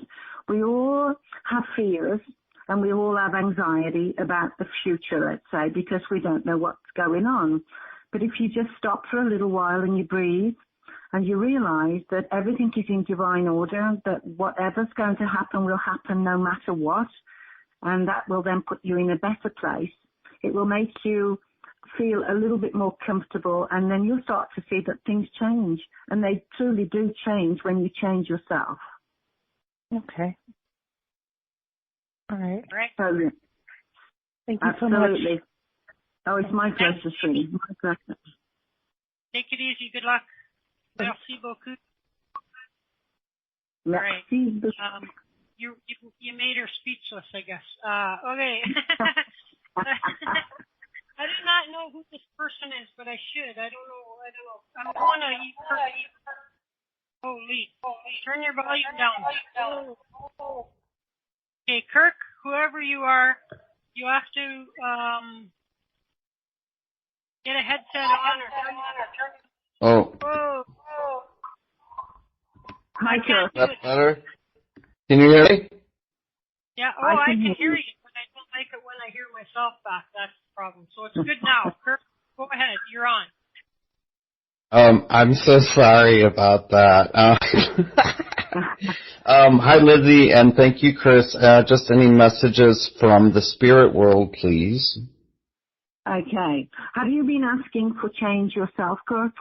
we all have fears and we all have anxiety about the future, let's say, because we don't know what's going on. But if you just stop for a little while and you breathe, and you realize that everything is in divine order, that whatever's going to happen will happen no matter what, and that will then put you in a better place. It will make you feel a little bit more comfortable, and then you'll start to see that things change, and they truly do change when you change yourself. Okay. All right. Brilliant. Thank you so much. Absolutely. Oh, it's my pleasure, Sue. My pleasure. Take it easy. Good luck. Merci beaucoup. Right. You made her speechless, I guess. Okay. I do not know who this person is, but I should. I don't know. I'm going to Lee. Turn your volume down. Okay, Kirk, whoever you are, you have to get a headset on or turn. Oh. Whoa. Hi, Kirk. That's better? Can you hear me? Yeah, I can hear you, but I don't like it when I hear myself back. That's the problem. So it's good now. Kirk, go ahead. You're on. I'm so sorry about that. Hi, Lizzy, and thank you, Chris. Just any messages from the spirit world, please. Okay. Have you been asking for change yourself, Kirk?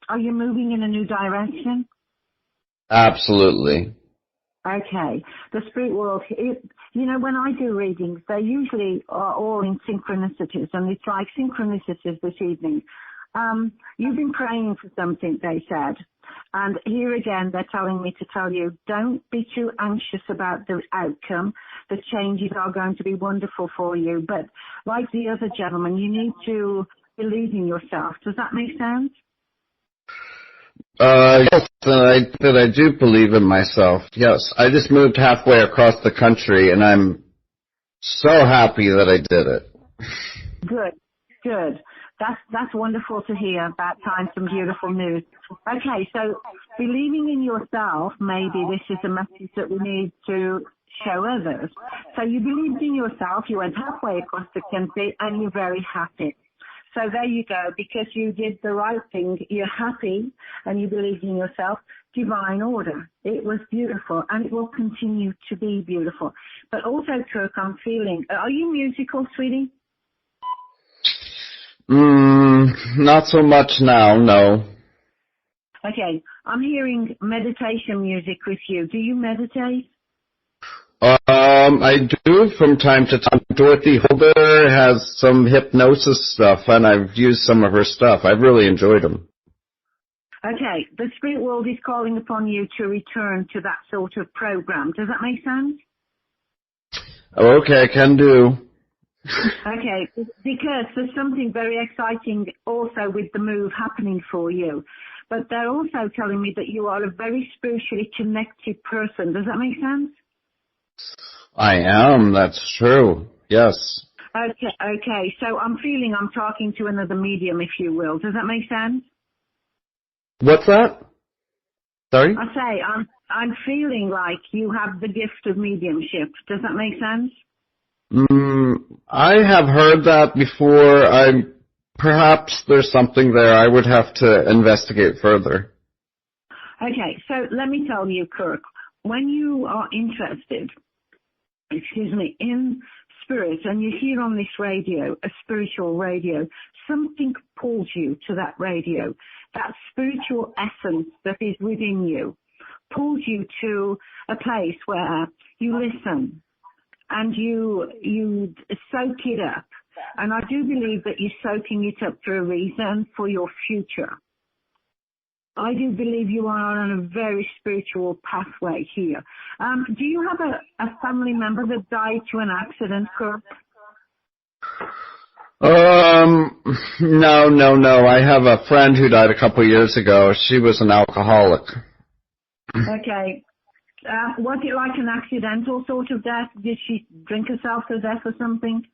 Are you moving in a new direction? Absolutely. Okay. The spirit world, when I do readings, they usually are all in synchronicities, and it's like synchronicities this evening. You've been praying for something, they said. And here again, they're telling me to tell you, don't be too anxious about the outcome. The changes are going to be wonderful for you. But like the other gentleman, you need to believe in yourself. Does that make sense? Yes, and I do believe in myself. Yes, I just moved halfway across the country, and I'm so happy that I did it. Good. That's wonderful to hear. About time, some beautiful news. Okay, so believing in yourself, maybe this is a message that we need to show others. So you believed in yourself, you went halfway across the country, and you're very happy. So there you go, because you did the right thing, you're happy, and you believed in yourself, divine order. It was beautiful, and it will continue to be beautiful. But also, Kirk, I'm feeling, are you musical, sweetie? Not so much now, no. Okay, I'm hearing meditation music with you. Do you meditate? I do from time to time. Dorothy Holder has some hypnosis stuff, and I've used some of her stuff. I've really enjoyed them. Okay, the spirit world is calling upon you to return to that sort of program. Does that make sense? Okay, can do. Okay, because there's something very exciting also with the move happening for you. But they're also telling me that you are a very spiritually connected person. Does that make sense? I am, that's true. Yes. Okay. So I'm feeling I'm talking to another medium, if you will. Does that make sense? What's that? Sorry? I say, I'm feeling like you have the gift of mediumship. Does that make sense? I have heard that before. Perhaps there's something there. I would have to investigate further. Okay, so let me tell you, Kirk, when you are interested, in spirit, and you hear on this radio, a spiritual radio, something pulls you to that radio. That spiritual essence that is within you pulls you to a place where you listen and you soak it up. And I do believe that you're soaking it up for a reason, for your future. I do believe you are on a very spiritual pathway here. Do you have a family member that died to an accident, Kurt? No. I have a friend who died a couple of years ago. She was an alcoholic. Okay. Was it like an accidental sort of death? Did she drink herself to death or something?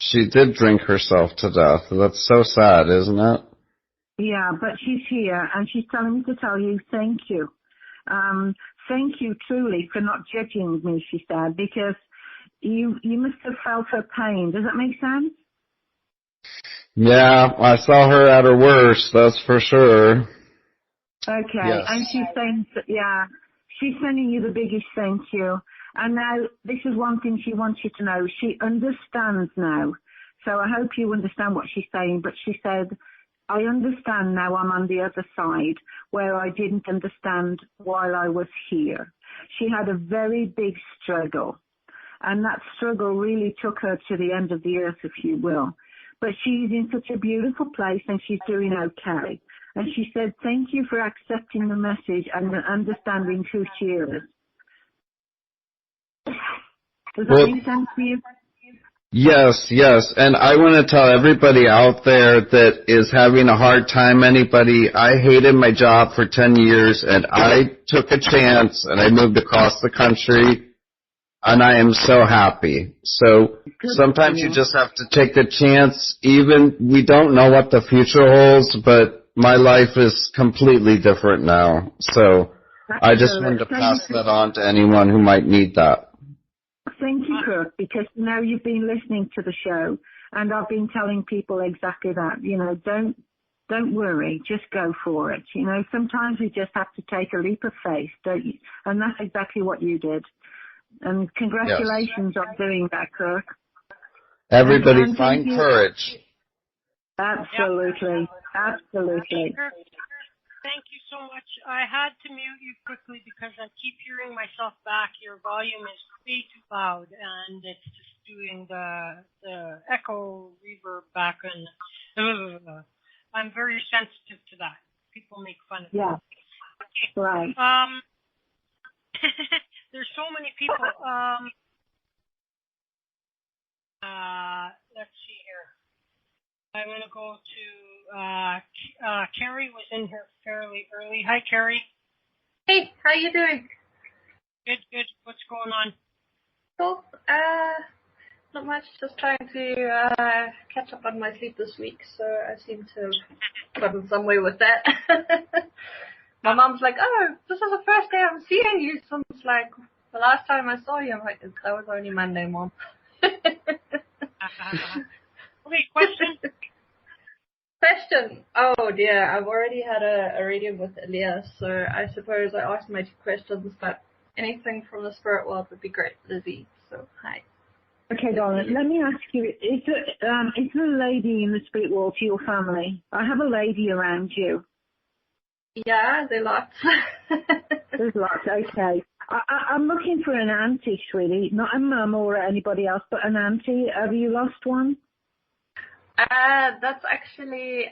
She did drink herself to death. That's so sad, isn't it? Yeah, but she's here, and she's telling me to tell you thank you. Thank you truly for not judging me, she said, because you must have felt her pain. Does that make sense? Yeah, I saw her at her worst, that's for sure. Okay, yes. And she's saying, she's sending you the biggest thank you. And now, this is one thing she wants you to know. She understands now. So I hope you understand what she's saying, but she said, I understand now I'm on the other side where I didn't understand while I was here. She had a very big struggle, and that struggle really took her to the end of the earth, if you will. But she's in such a beautiful place, and she's doing okay. And she said, thank you for accepting the message and understanding who she is. Does that make sense to you? Yes. And I want to tell everybody out there that is having a hard time, I hated my job for 10 years, and I took a chance, and I moved across the country, and I am so happy. So sometimes you just have to take the chance. Even we don't know what the future holds, but my life is completely different now. So I just wanted to pass that on to anyone who might need that. Thank you, Kirk, because now you've been listening to the show, and I've been telling people exactly that. Don't worry, just go for it. Sometimes we just have to take a leap of faith, don't you? And that's exactly what you did. And congratulations on doing that, Kirk. Everybody find courage. Absolutely. Thank you so much. I had to mute you quickly because I keep hearing myself back. Your volume is way too loud, and it's just doing the echo reverb back. And I'm very sensitive to that. People make fun of me. Yeah. Okay. Right. There's so many people. Let's see here. I'm going to go to Carrie was in here fairly early. Hi, Carrie. Hey, how you doing? Good. What's going on? Cool. Not much. Just trying to catch up on my sleep this week, so I seem to have gotten somewhere with that. My mom's like, oh, this is the first day I'm seeing you since, The last time I saw you, I'm like, that was only Monday, Mom. Okay, question. Question. Oh dear, I've already had a reading with Elias, so I suppose I asked my 2 questions, but anything from the spirit world would be great, Lizzie. So, hi. Okay, darling, let me ask you, is there a lady in the spirit world to your family? I have a lady around you. Yeah, there are lots. There's lots, okay. I'm looking for an auntie, sweetie, not a mum or anybody else, but an auntie. Have you lost one? That's actually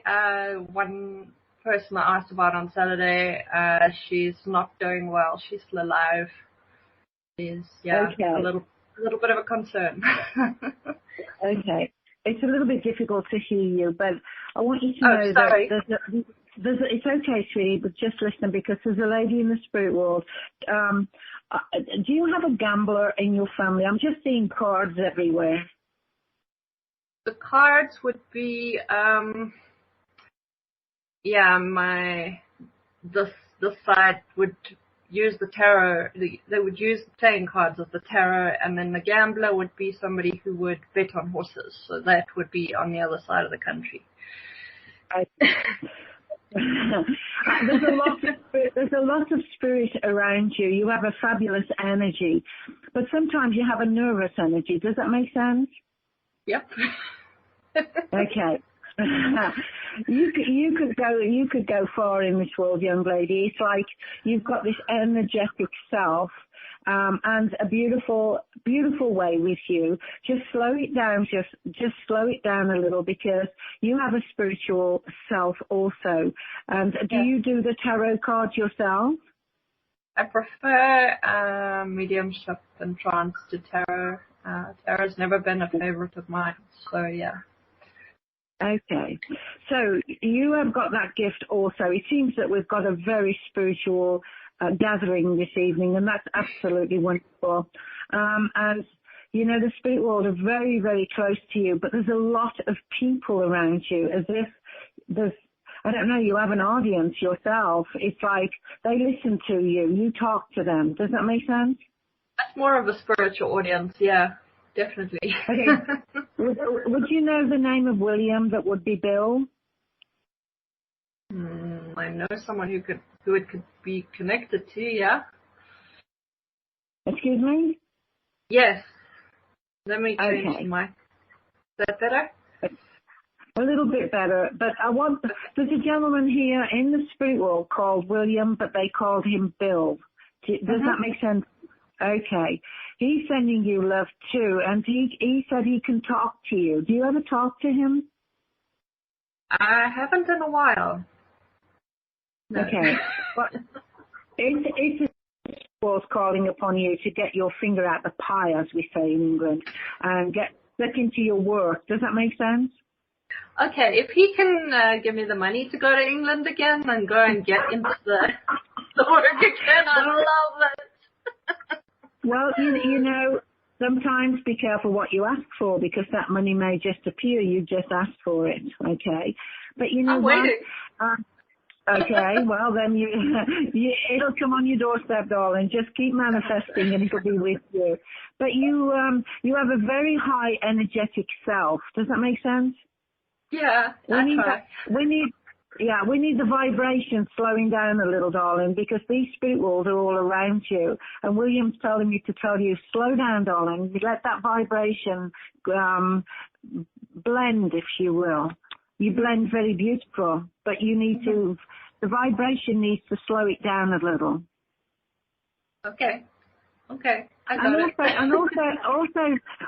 one person I asked about on Saturday. She's not doing well. She's still alive. She's okay. a little bit of a concern. Okay. It's a little bit difficult to hear you, but I want you to know sorry. that it's okay, sweetie, but just listen, because there's a lady in the spirit world. Do you have a gambler in your family? I'm just seeing cards everywhere. The cards would be, this side would use the tarot. They would use the playing cards as the tarot, and then the gambler would be somebody who would bet on horses. So that would be on the other side of the country. There's a lot of spirit around you. You have a fabulous energy, but sometimes you have a nervous energy. Does that make sense? Yep. Okay. You could go far in this world, young lady. It's like you've got this energetic self, and a beautiful way with you. Just slow it down. Just slow it down a little, because you have a spiritual self also. And do you do the tarot cards yourself? I prefer mediumship and trance to tarot. Tarot's never been a favorite of mine, so yeah. Okay. So you have got that gift also. It seems that we've got a very spiritual gathering this evening, and that's absolutely wonderful. And, you know, the spirit world are very, very close to you, but there's a lot of people around you, as if there's, I don't know, you have an audience yourself. It's like they listen to you. You talk to them. Does that make sense? That's more of a spiritual audience, yeah, definitely. Okay. Would you know the name of William that would be Bill? I know someone who it could be connected to, yeah. Excuse me? Yes. Let me change Okay. Is that better? A little bit better, but there's a gentleman here in the spirit world called William, but they called him Bill. Does that make sense? Okay. He's sending you love too, and he said he can talk to you. Do you ever talk to him? I haven't in a while. No. Okay. But it's was calling upon you to get your finger out the pie, as we say in England, and get into your work. Does that make sense? Okay, if he can give me the money to go to England again and go and get into the work again, I love it. Well, you know, sometimes be careful what you ask for, because that money may just appear. You just asked for it, okay? But you know I'm what? waiting. Okay, well then it'll come on your doorstep, darling. Just keep manifesting, and it'll be with you. But you have a very high energetic self. Does that make sense? Yeah, we need the vibration slowing down a little, darling, because these spirit worlds are all around you. And William's telling me to tell you, slow down, darling. Let that vibration blend, if you will. You blend very beautiful, but you need to, the vibration needs to slow it down a little. Okay. I got it.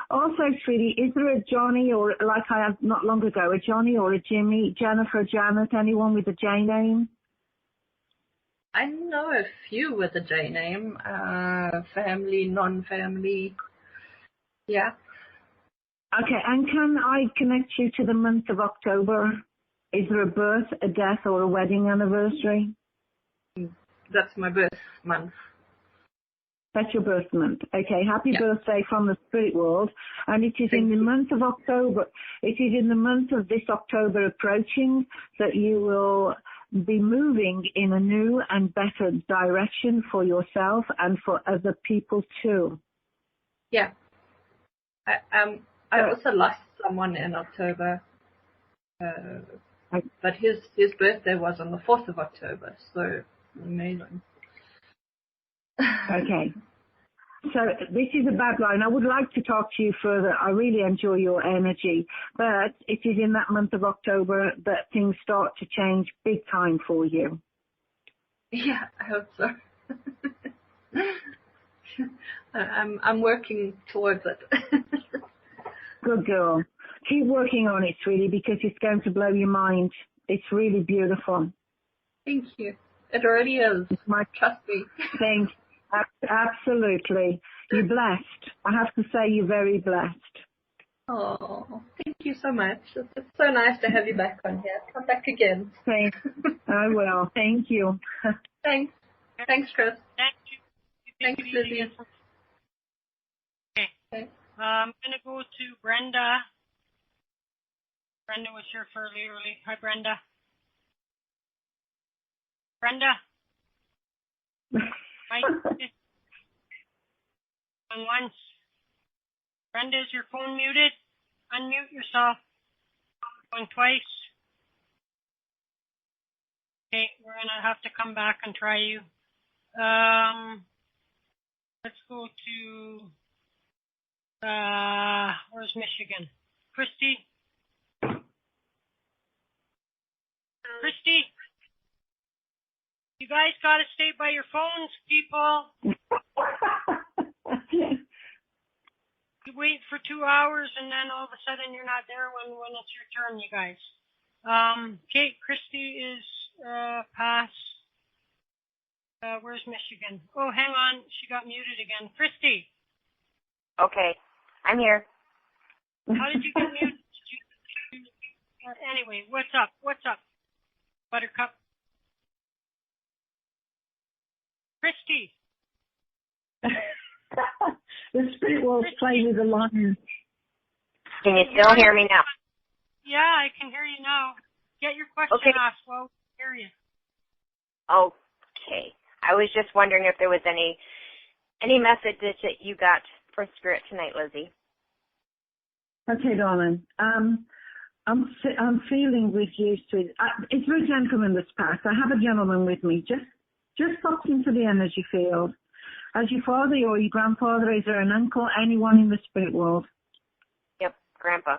Also, sweetie, is there a Johnny, or like I had not long ago, a Johnny or a Jimmy, Jennifer, Janet, anyone with a J name? I know a few with a J name. Family, non-family. Yeah. Okay, and can I connect you to the month of October? Is there a birth, a death, or a wedding anniversary? That's my birth month. That's your birth month. Okay, happy birthday from the spirit world. And it is in the month of October. It is in the month of this October approaching that you will be moving in a new and better direction for yourself and for other people too. Yeah. I also lost someone in October, but his birthday was on the 4th of October, so amazing. Okay. So this is a bad line. I would like to talk to you further. I really enjoy your energy, but it is in that month of October that things start to change big time for you. Yeah, I hope so. I'm working towards it. Good girl. Keep working on it, sweetie, because it's going to blow your mind. It's really beautiful. Thank you. It already is. Trust me. Thanks. Absolutely. You're blessed. I have to say you're very blessed. Oh, thank you so much. It's so nice to have you back on here. Come back again. Thanks. I will. Thank you. Thanks. Thanks, Chris. Thank you. Thanks, Lizzy. Okay. I'm going to go to Brenda. Brenda was here fairly early. Hi, Brenda. Brenda. And once. Brenda, is your phone muted? Unmute yourself. Going twice. Okay, we're going to have to come back and try you. Let's go to, where's Michigan? Christy? Christy? You guys got to stay by your phones, people. You wait for 2 hours and then all of a sudden you're not there when it's your turn, you guys. Okay, Christy is past. Where's Michigan? Oh, hang on. She got muted again. Christy. Okay, I'm here. How did you get muted? Anyway, what's up? What's up, Buttercup? Christy. The spirit world's playing with the lion. Can you still hear me now? Yeah, I can hear you now. Get your question asked. Well, hear you. Okay. I was just wondering if there was any messages that you got for Spirit tonight, Lizzy. Okay, darling. I'm feeling with you, sweet. It's very gentleman this past. I have a gentleman with me. Just pops into the energy field. As your father or your grandfather, is there an uncle, anyone in the spirit world? Yep, Grandpa.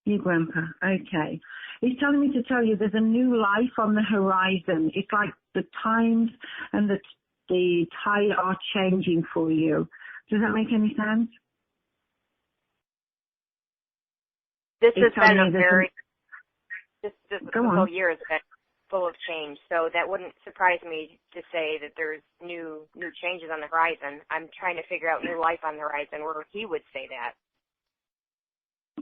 Your grandpa, okay. He's telling me to tell you there's a new life on the horizon. It's like the times and the tide are changing for you. Does that make any sense? This has been a very, this whole year has been full of change, so that wouldn't surprise me to say that there's new changes on the horizon. I'm trying to figure out new life on the horizon where he would say that.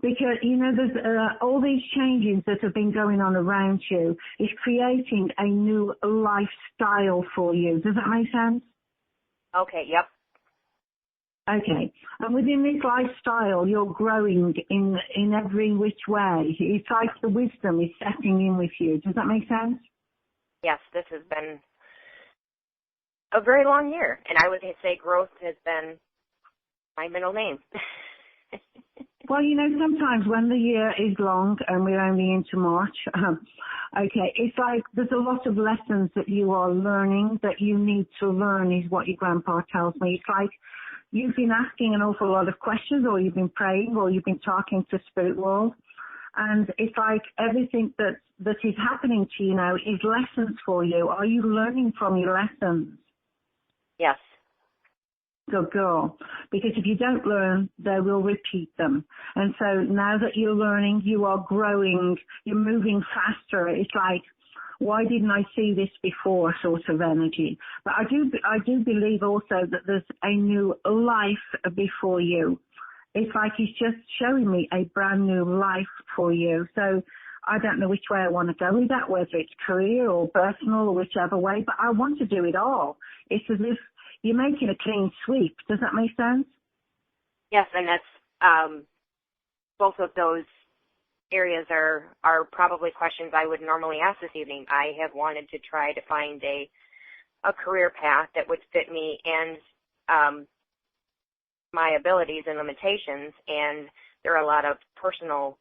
Because, there's all these changes that have been going on around you is creating a new lifestyle for you. Does that make sense? Okay, yep. Okay. And within this lifestyle, you're growing in every which way. It's like the wisdom is setting in with you. Does that make sense? Yes, this has been a very long year, and I would say growth has been my middle name. Well, sometimes when the year is long and we're only into March, it's like there's a lot of lessons that you are learning that you need to learn is what your grandpa tells me. It's like you've been asking an awful lot of questions, or you've been praying, or you've been talking to spirit world. And it's like everything that is happening to you now is lessons for you. Are you learning from your lessons? Yes. Good girl. Because if you don't learn, they will repeat them. And so now that you're learning, you are growing, you're moving faster. It's like, why didn't I see this before sort of energy? But I do believe also that there's a new life before you. It's like he's just showing me a brand new life for you. So I don't know which way I want to go with that, whether it's career or personal or whichever way, but I want to do it all. It's as if you're making a clean sweep. Does that make sense? Yes, and that's both of those areas are probably questions I would normally ask this evening. I have wanted to try to find a career path that would fit me and my abilities and limitations, and there are a lot of personal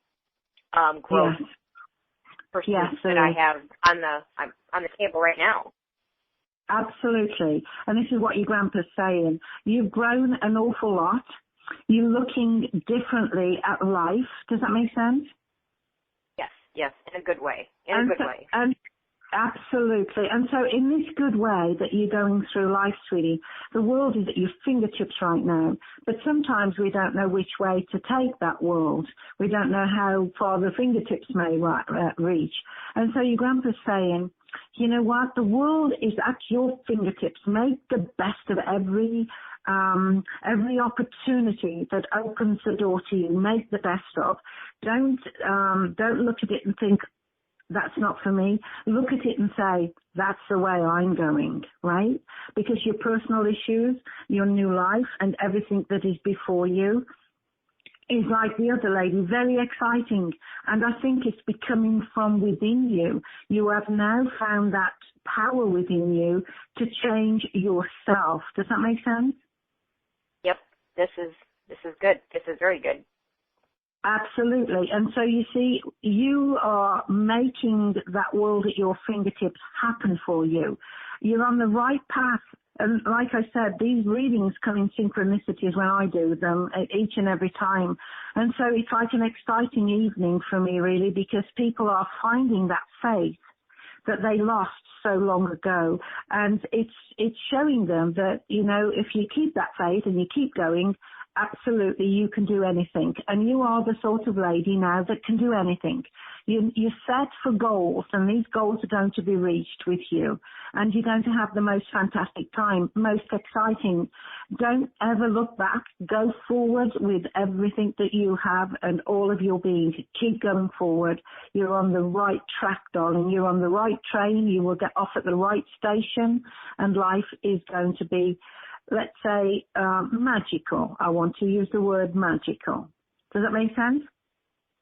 growth pursuits that I have on the table right now. Absolutely. And this is what your grandpa's saying. You've grown an awful lot. You're looking differently at life. Does that make sense? Yes, in a good way. And absolutely. And so in this good way that you're going through life, sweetie, the world is at your fingertips right now. But sometimes we don't know which way to take that world. We don't know how far the fingertips may reach. And so your grandpa's saying, you know what? The world is at your fingertips. Make the best of every opportunity that opens the door to you. Make the best of. Don't look at it and think, that's not for me. Look at it and say, that's the way I'm going, right? Because your personal issues, your new life, and everything that is before you is like the other lady, very exciting. And I think it's becoming from within you. You have now found that power within you to change yourself. Does that make sense? Yep. This is good. This is very good. Absolutely. And so you see, you are making that world at your fingertips happen for you. You're on the right path. And like I said, these readings come in synchronicities when I do them each and every time. And so it's like an exciting evening for me, really, because people are finding that faith that they lost so long ago. And it's showing them that, you know, if you keep that faith and you keep going, absolutely, you can do anything. And you are the sort of lady now that can do anything. You're set for goals, and these goals are going to be reached with you. And you're going to have the most fantastic time, most exciting. Don't ever look back. Go forward with everything that you have and all of your being. Keep going forward. You're on the right track, darling. You're on the right train. You will get off at the right station, and life is going to be, let's say, magical. I want to use the word magical. Does that make sense?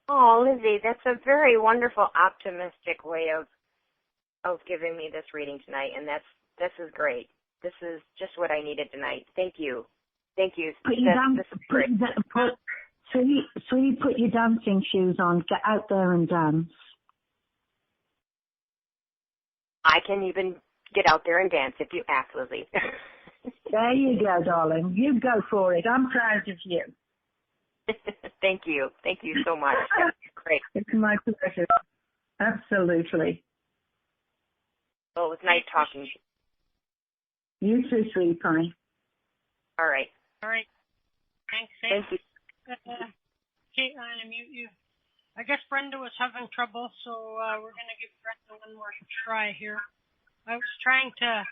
Oh, Lizzy, that's a very wonderful, optimistic way of giving me this reading tonight, and this is great. This is just what I needed tonight. Thank you. Thank you. Put your dancing shoes on. Get out there and dance. I can even get out there and dance if you ask, Lizzy. There you go, darling. You go for it. I'm proud of you. Thank you. Thank you so much. That's great. It's my pleasure. Absolutely. Well, it was nice talking to you. You too, sweet pie. All right. Thanks. Thank you. Okay, I'm going to mute you. I guess Brenda was having trouble, so we're going to give Brenda one more try here. I was trying to...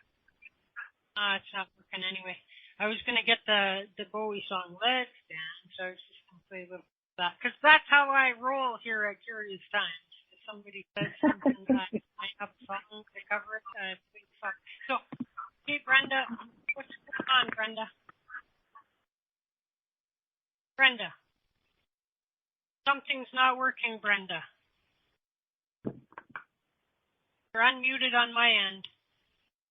it's not working anyway. I was going to get the Bowie song, Let's Dance. So I was just going to play a little bit of that. Because that's how I roll here at Curious Times. If somebody says something that I have a song to cover it, play the song. So, okay, Brenda, what's going on, Brenda? Brenda. Something's not working, Brenda. You're unmuted on my end.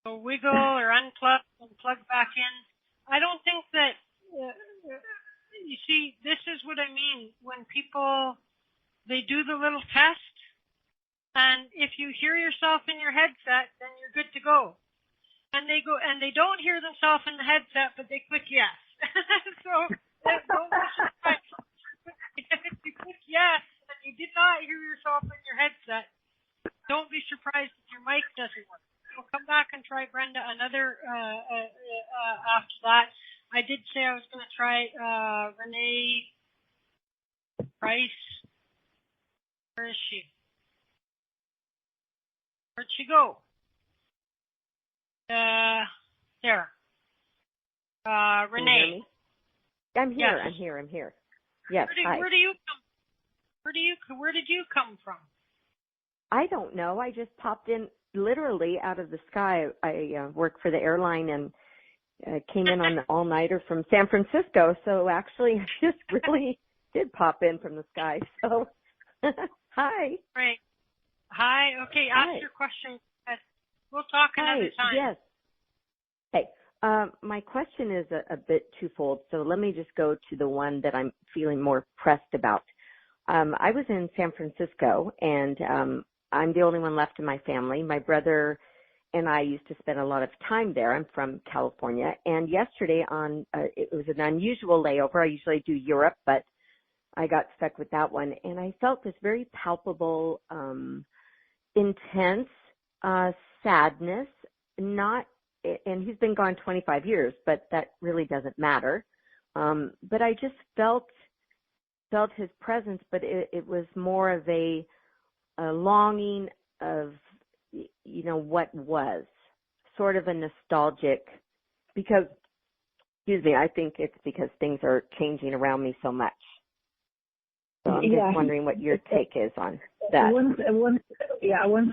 So wiggle or unplug and plug back in. I don't think that, you see, this is what I mean. When people, they do the little test, and if you hear yourself in your headset, then you're good to go. And they go, and they don't hear themselves in the headset, but they click yes. So don't be surprised. If you click yes, and you did not hear yourself in your headset, don't be surprised if your mic doesn't work. We'll come back and try Brenda another after that. I did say I was going to try Renee Price. Where is she? Where'd she go? There. Renee. I'm here. Yes. I'm here. Yes. Hi. Where do you come? Where did you come from? I don't know. I just popped in literally out of the sky. I work for the airline and came in on the all-nighter from San Francisco. So actually, I just really did pop in from the sky. So Hi. Right. Hi. Okay, ask Hi. your question. We'll talk another time. Yes. Hey, my question is a bit twofold, so let me just go to the one that I'm feeling more pressed about. I was in San Francisco, and I'm the only one left in my family. My brother and I used to spend a lot of time there. I'm from California, and yesterday it was an unusual layover. I usually do Europe, but I got stuck with that one, and I felt this very palpable, intense sadness, and he's been gone 25 years, but that really doesn't matter. But I just felt his presence, but it was more of a longing of, what was, sort of a nostalgic, because, I think it's because things are changing around me so much. So I'm just wondering what your take is on that. Once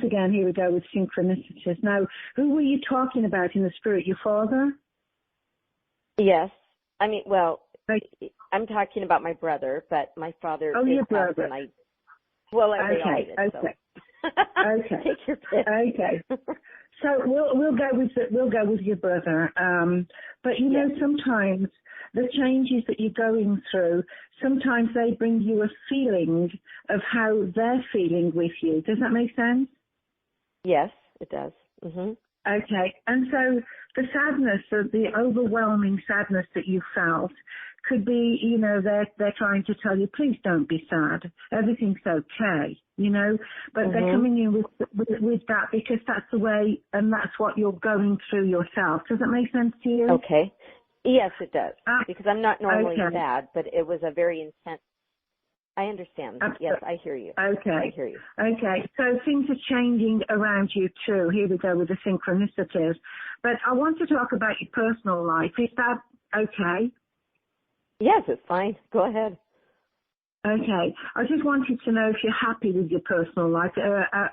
again, here we go with synchronicities. Now, who were you talking about in the spirit? Your father? Yes. I'm talking about my brother, but my father. Oh, your brother. Okay. Okay. Take your pick. Okay. So we'll go with your brother. But sometimes the changes that you're going through, sometimes they bring you a feeling of how they're feeling with you. Does that make sense? Yes, it does. Mhm. Okay. And so the sadness, the overwhelming sadness that you felt could be, they're trying to tell you, please don't be sad. Everything's okay, but they're coming in with that because that's the way and that's what you're going through yourself. Does that make sense to you? Okay. Yes, it does. Because I'm not normally sad, but it was a very intense. I understand. Yes, I hear you. Okay. I hear you. Okay. So things are changing around you too. Here we go with the synchronicities. But I want to talk about your personal life. Is that okay? Yes, it's fine. Go ahead. Okay. I just wanted to know if you're happy with your personal life,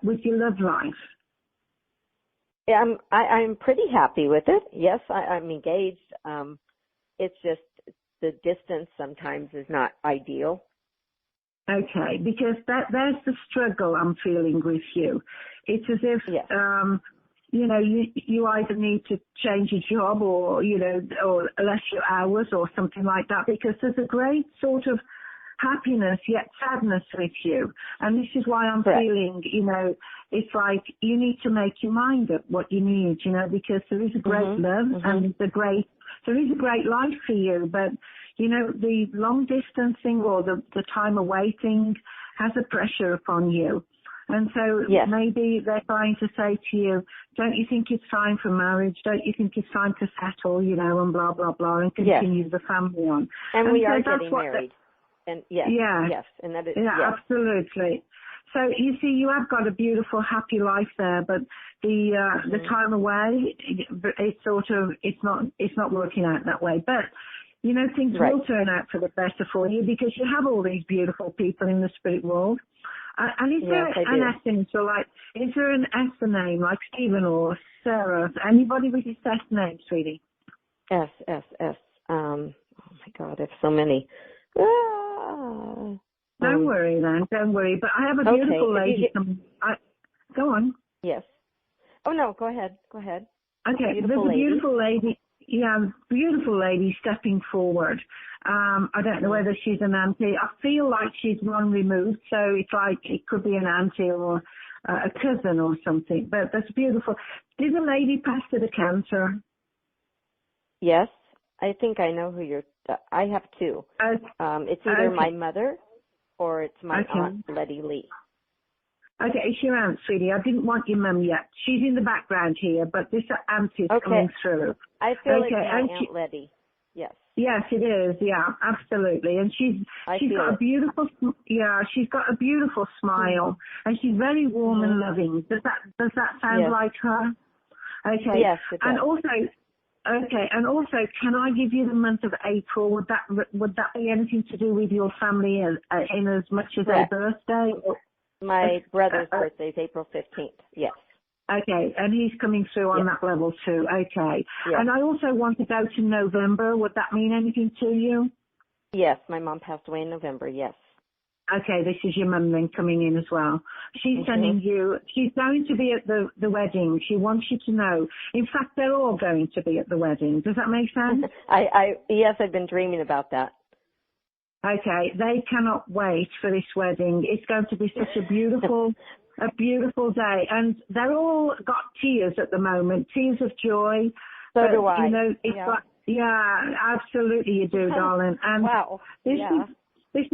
with your love life. Yeah, I'm pretty happy with it. Yes, I'm engaged. It's just the distance sometimes is not ideal. Okay, because there's the struggle I'm feeling with you. It's as if, you either need to change your job or less your hours or something like that, because there's a great sort of happiness yet sadness with you. And this is why I'm feeling, it's like you need to make your mind up what you need, because there is a great love and there is a great life for you. But, the long distancing or the time awaiting has a pressure upon you. And so maybe they're trying to say to you, don't you think it's time for marriage? Don't you think it's time to settle, and blah, blah, blah, and continue the family on? And we are getting married. And yes, and that is, absolutely. So you see, you have got a beautiful, happy life there, but the time away, it's not working out that way. But things will turn out for the better for you because you have all these beautiful people in the spirit world. And is there an S in it? So is there an S name like Stephen or Sarah? Anybody with his S name, sweetie? S. Oh my God, there's so many. Don't worry then, don't worry. But I have a beautiful lady. Go on. Yes. Oh no, go ahead. Okay, there's a beautiful lady. Yeah, beautiful lady stepping forward. I don't know whether she's an auntie. I feel like she's one removed, so it's like it could be an auntie or a cousin or something. But that's beautiful. Did the lady pass to the cancer? Yes, I think I know who you're. I have two. It's either my mother or it's my aunt, Letty Lee. Okay, it's your aunt, sweetie. I didn't want your mum yet. She's in the background here, but this aunt is coming through. I feel it's my Aunt Letty. Yes. Yes, it is. Yeah, absolutely. And she's got a beautiful, she's got a beautiful smile, and she's very warm and loving. Does that sound like her? Okay. Yes, it does. And also, can I give you the month of April? Would that be anything to do with your family in as much as a birthday? My brother's birthday is April 15th. Yes. Okay, and he's coming through on that level too. Okay. Yes. And I also want to go to November. Would that mean anything to you? Yes, my mom passed away in November, yes. Okay, this is your mum then coming in as well. She's sending you, she's going to be at the wedding. She wants you to know. In fact, they're all going to be at the wedding. Does that make sense? Yes, I've been dreaming about that. Okay, they cannot wait for this wedding. It's going to be such a beautiful day. And they're all got tears at the moment, tears of joy. So do I. You know, it's like, yeah, absolutely you do, darling. And wow. This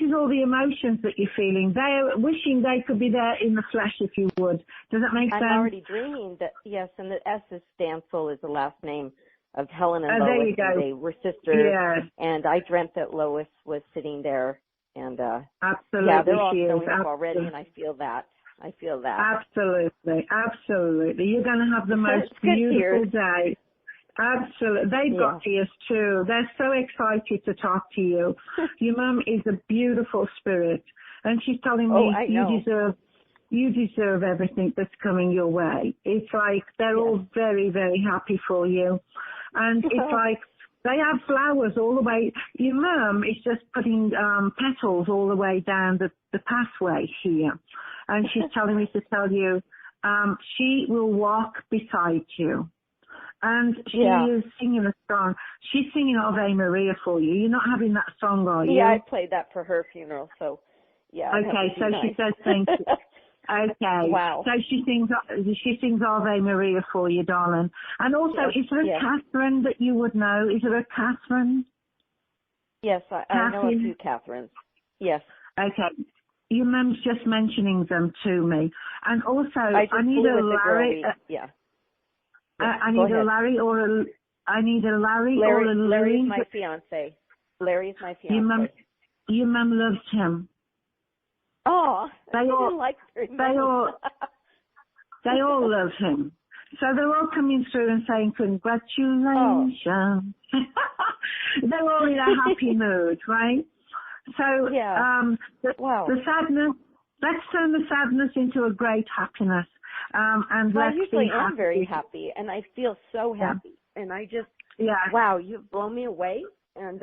is all the emotions that you're feeling. They're wishing they could be there in the flesh, if you would. Does that make sense? I'm already dreaming that, yes, and the S is Stansel is the last name of Helen and Lois. There you go. And they were sisters. Yes. And I dreamt that Lois was sitting there. And absolutely, yeah, they're all she showing is. up already, and I feel that. Absolutely. You're going to have the most beautiful day. Absolutely. They've got tears too. They're so excited to talk to you. Your mum is a beautiful spirit. And she's telling me you deserve everything that's coming your way. It's like they're all very, very happy for you. And it's like they have flowers all the way. Your mum is just putting petals all the way down the pathway here. And she's telling me to tell you she will walk beside you. And she is singing a song. She's singing Ave Maria for you. You're not having that song, are you? Yeah, I played that for her funeral, so yeah. Okay, so she says thank you. Okay. Wow. So she sings Ave Maria for you, darling. And also, is there a Catherine that you would know? Is there a Catherine? Yes, I know a few Catherines. Yes. Okay. Your mum's just mentioning them to me. And also, I need a Larry. I need a Larry or a Louie. Larry's my fiance. Larry's my fiance. Your mum loves him. Oh, they all like very much. They all love him. So they're all coming through and saying congratulations. Oh. They're all in a happy mood, right? So the sadness. Let's turn the sadness into a great happiness. And I usually am very happy, and I feel so happy. And I just, wow, you've blown me away. And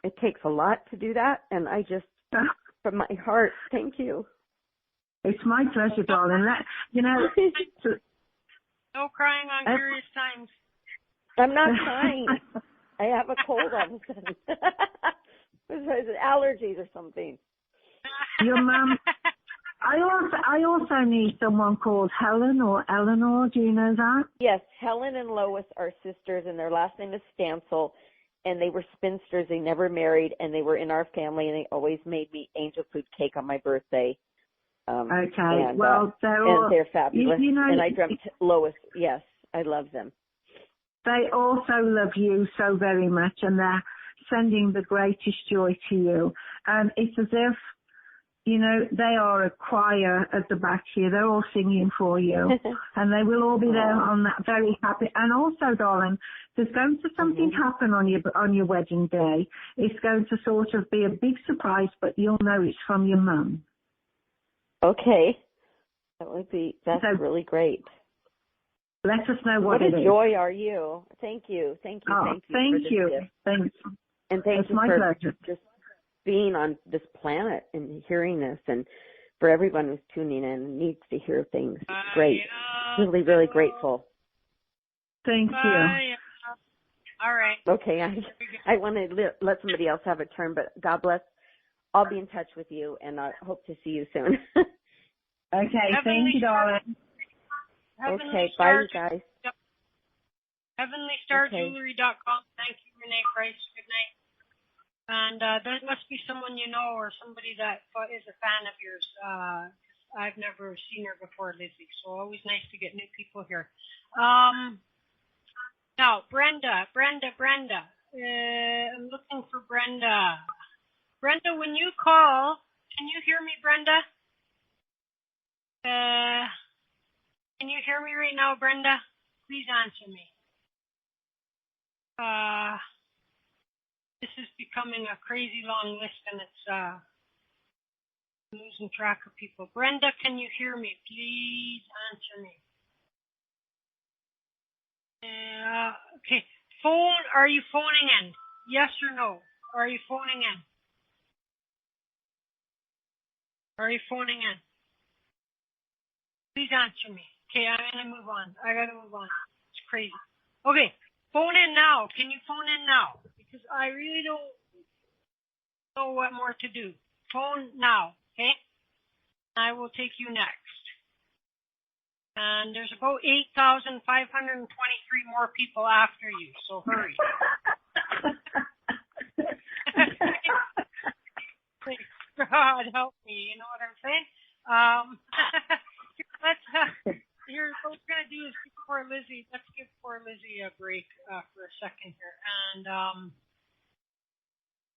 it takes a lot to do that. And I just, from my heart, thank you. It's my pleasure, darling. No crying on curious times. I'm not crying. I have a cold all of a sudden. Is it allergies or something? Your mom. I also need someone called Helen or Eleanor. Do you know that? Yes, Helen and Lois are sisters, and their last name is Stansel, and they were spinsters. They never married, and they were in our family, and they always made me angel food cake on my birthday. Okay, they're fabulous. And I dreamt Lois. Yes, I love them. They also love you so very much, and they're sending the greatest joy to you. And it's as if, they are a choir at the back here. They're all singing for you. And they will all be there on that very happy. And also, darling, there's going to something happen on your wedding day. It's going to sort of be a big surprise, but you'll know it's from your mum. Okay. That's really great. Let us know what it is. What a joy are you. Thank you. Thank you. Oh, thank you. Thanks. And thank you my for pleasure. Just being on this planet and hearing this, and for everyone who's tuning in and needs to hear things. It's great. Really, really grateful. Thank you. All right. Okay, I want to let somebody else have a turn, but God bless. I'll be in touch with you, and I hope to see you soon. Okay, thank you, darling. Okay, bye, you guys. HeavenlyStarJewelry.com. Thank you, Renee Price. Good night. And there must be someone you know or somebody that is a fan of yours. I've never seen her before, Lizzy, so always nice to get new people here. Now, Brenda. I'm looking for Brenda. Brenda, when you call, can you hear me, Brenda? Can you hear me right now, Brenda? Please answer me. This is becoming a crazy long list, and it's losing track of people. Brenda, can you hear me? Please answer me. Okay. Are you phoning in? Yes or no? Are you phoning in? Are you phoning in? Please answer me. Okay, I'm going to move on. I got to move on. It's crazy. Okay, phone in now. Can you phone in now? Because I really don't know what more to do. Phone now, okay? I will take you next. And there's about 8,523 more people after you, so hurry. God help me, you know what I'm saying? Here's what we're going to do is give poor Lizzy, let's give poor Lizzy a break for a second here. And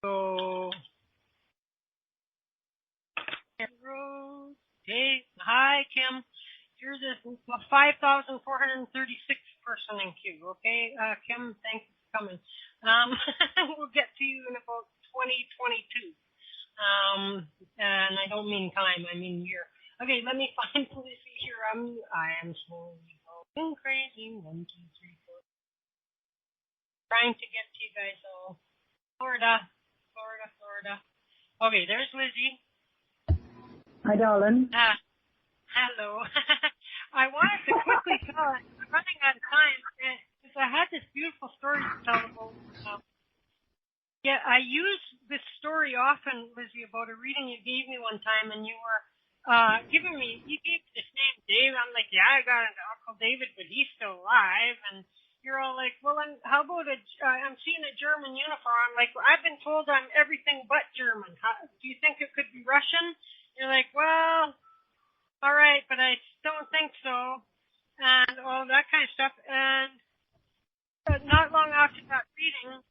so, hi, Kim. You're the 5,436 person in queue, okay? Kim, thanks for coming. We'll get to you in about 2022. And I don't mean time, I mean year. Okay, let me find Lizzy here. I am slowly going crazy. 1, 2, 3, 4. Trying to get to you guys all. Florida. Okay, there's Lizzy. Hi, darling. Hello. I wanted to quickly tell, I'm running out of time, because I had this beautiful story to tell about. Yeah, I use this story often, Lizzy, about a reading you gave me one time, and you were you gave me this name, Dave. I'm like, yeah, I got an Uncle David, but he's still alive. And you're all like, well, how about I'm seeing a German uniform. I'm like, well, I've been told I'm everything but German. Do you think it could be Russian? You're like, well, all right, but I don't think so. And all that kind of stuff. And not long after that reading,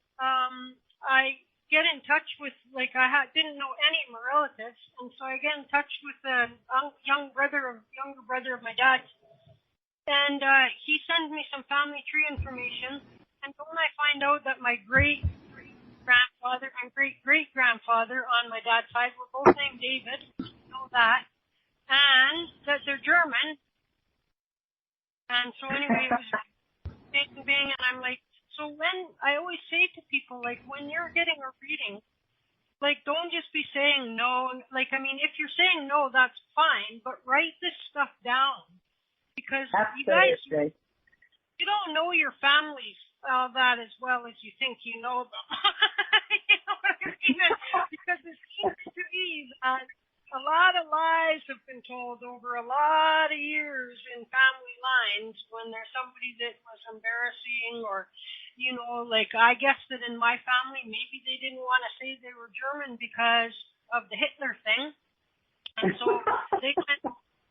I get in touch with, didn't know any of my relatives, and so I get in touch with a younger brother of my dad's, and he sends me some family tree information, and when I find out that my great-grandfather and great-great-grandfather on my dad's side were both named David, know that, and that they're German, and so anyway, it was bing, and I'm like, so when I always say to people, like, when you're getting a reading, like, don't just be saying no. Like, I mean, if you're saying no, that's fine, but write this stuff down. Because you guys, you don't know your families all that as well as you think you know them. You know what I mean? Because it seems to be that a lot of lies have been told over a lot of years in family lines when there's somebody that was embarrassing or, you know, like I guess that in my family, maybe they didn't want to say they were German because of the Hitler thing. And so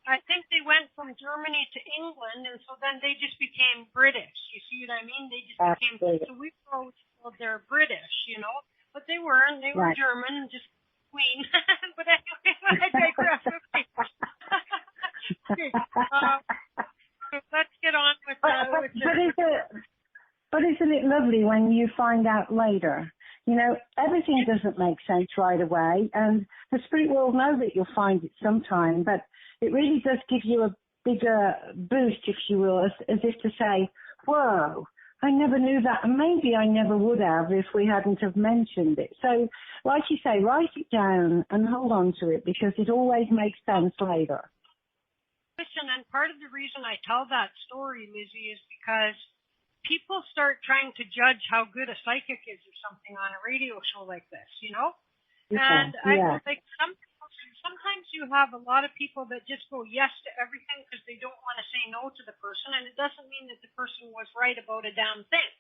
I think they went from Germany to England, and so then they just became British. You see what I mean? They just became, so we were always told they're British, you know, but they weren't. They were German, just Queen. But anyway, I digress. Okay. Okay. So let's get on with But isn't it lovely when you find out later? You know, everything doesn't make sense right away, and the spirit world know that you'll find it sometime, but it really does give you a bigger boost, if you will, as if to say, whoa, I never knew that, and maybe I never would have if we hadn't have mentioned it. So, like you say, write it down and hold on to it, because it always makes sense later. Listen, and part of the reason I tell that story, Lizzy, is because people start trying to judge how good a psychic is or something on a radio show like this, you know? And I like sometimes you have a lot of people that just go yes to everything because they don't want to say no to the person, and it doesn't mean that the person was right about a damn thing.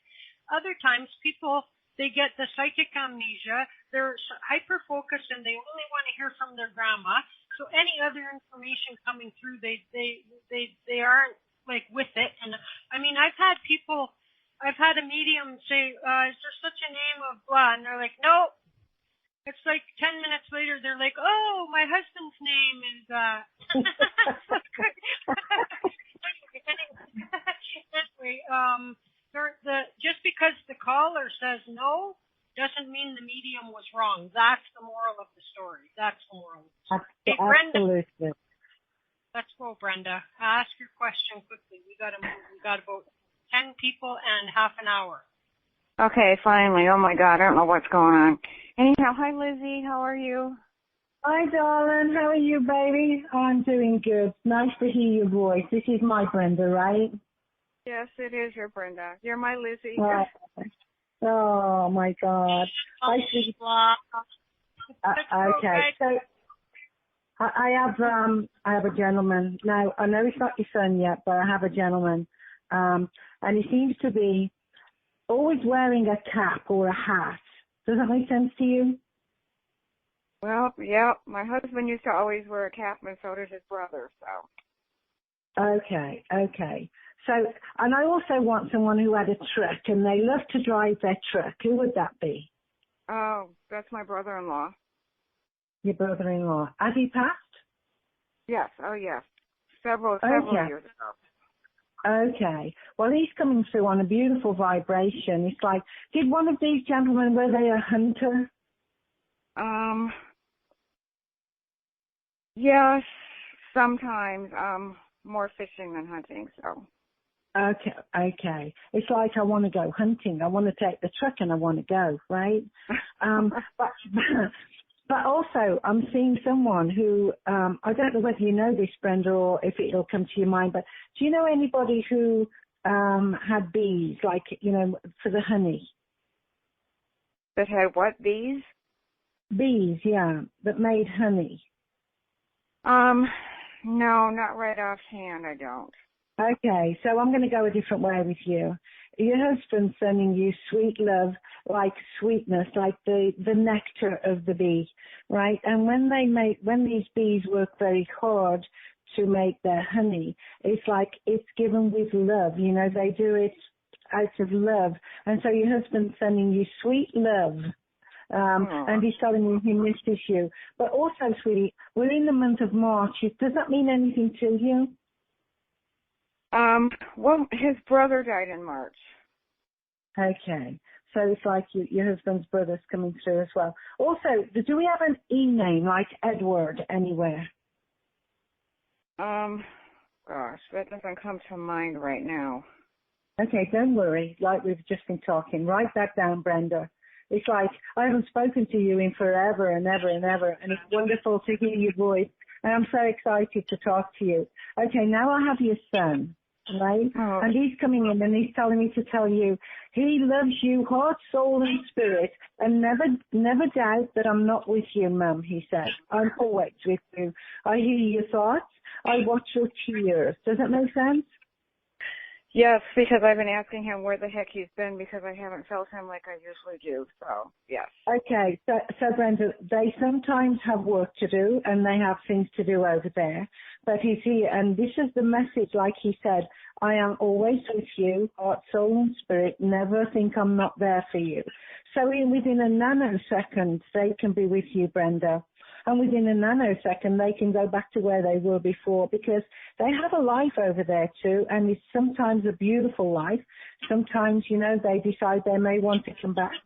Other times people, they get the psychic amnesia, they're hyper-focused and they only want to hear from their grandma, so any other information coming through, they aren't like with it. And I mean, I've had a medium say, is there such a name of blah? And they're like, no. It's like 10 minutes later, they're like, oh, my husband's name is, anyway, just because the caller says no, doesn't mean the medium was wrong. That's the moral of the story. That's the moral of the story. Hey, Brenda. Absolutely. Let's go, Brenda. Ask your question quickly. We got to move. We got about 10 people and half an hour. Okay, finally. Oh, my God. I don't know what's going on. Anyhow, hi, Lizzy. How are you? Hi, darling. How are you, baby? I'm doing good. Nice to hear your voice. This is my Brenda, right? Yes, it is your Brenda. You're my Lizzy. Right. Oh, my God. Hi, sweetie. Okay. So I have a gentleman. Now, I know he's not your son yet, but I have a gentleman. And he seems to be always wearing a cap or a hat. Does that make sense to you? Well, yeah, my husband used to always wear a cap, and so did his brother, so. Okay. So, and I also want someone who had a truck, and they love to drive their truck. Who would that be? Oh, that's my brother-in-law. Your brother-in-law. Has he passed? Yes, oh yes. Several years ago. Okay. Well, he's coming through on a beautiful vibration. It's like, did one of these gentlemen, were they a hunter? Yes, sometimes. More fishing than hunting, so. Okay. It's like I want to go hunting. I want to take the truck and I want to go, right? But also I'm seeing someone who, I don't know whether you know this, Brenda, or if it'll come to your mind, but do you know anybody who had bees, like, for the honey? That had what, bees? Bees, yeah, that made honey. No, not right offhand, I don't. Okay, so I'm going to go a different way with you. Your husband's sending you sweet love, like sweetness, like the nectar of the bee, right? And when these bees work very hard to make their honey, it's like it's given with love. They do it out of love. And so your husband's sending you sweet love. And he's telling me he misses you. But also, sweetie, we're in the month of March. Does that mean anything to you? Well, his brother died in March. Okay. So it's like your husband's brother's coming through as well. Also, do we have an E name like Edward anywhere? Gosh, that doesn't come to mind right now. Okay, don't worry. Like we've just been talking. Write that down, Brenda. It's like I haven't spoken to you in forever and ever and ever, and it's wonderful to hear your voice, and I'm so excited to talk to you. Okay, now I have your son, right? Oh. And he's coming in, and he's telling me to tell you he loves you, heart, soul, and spirit, and never doubt that I'm not with you, Mum, he said. I'm always with you. I hear your thoughts. I watch your tears. Does that make sense? Yes, because I've been asking him where the heck he's been because I haven't felt him like I usually do, so, yes. Okay, so Brenda, they sometimes have work to do and they have things to do over there, but he's here, and this is the message, like he said, I am always with you, heart, soul, and spirit, never think I'm not there for you. So within a nanosecond, they can be with you, Brenda. And within a nanosecond, they can go back to where they were before because they have a life over there too, and it's sometimes a beautiful life. Sometimes, they decide they may want to come back.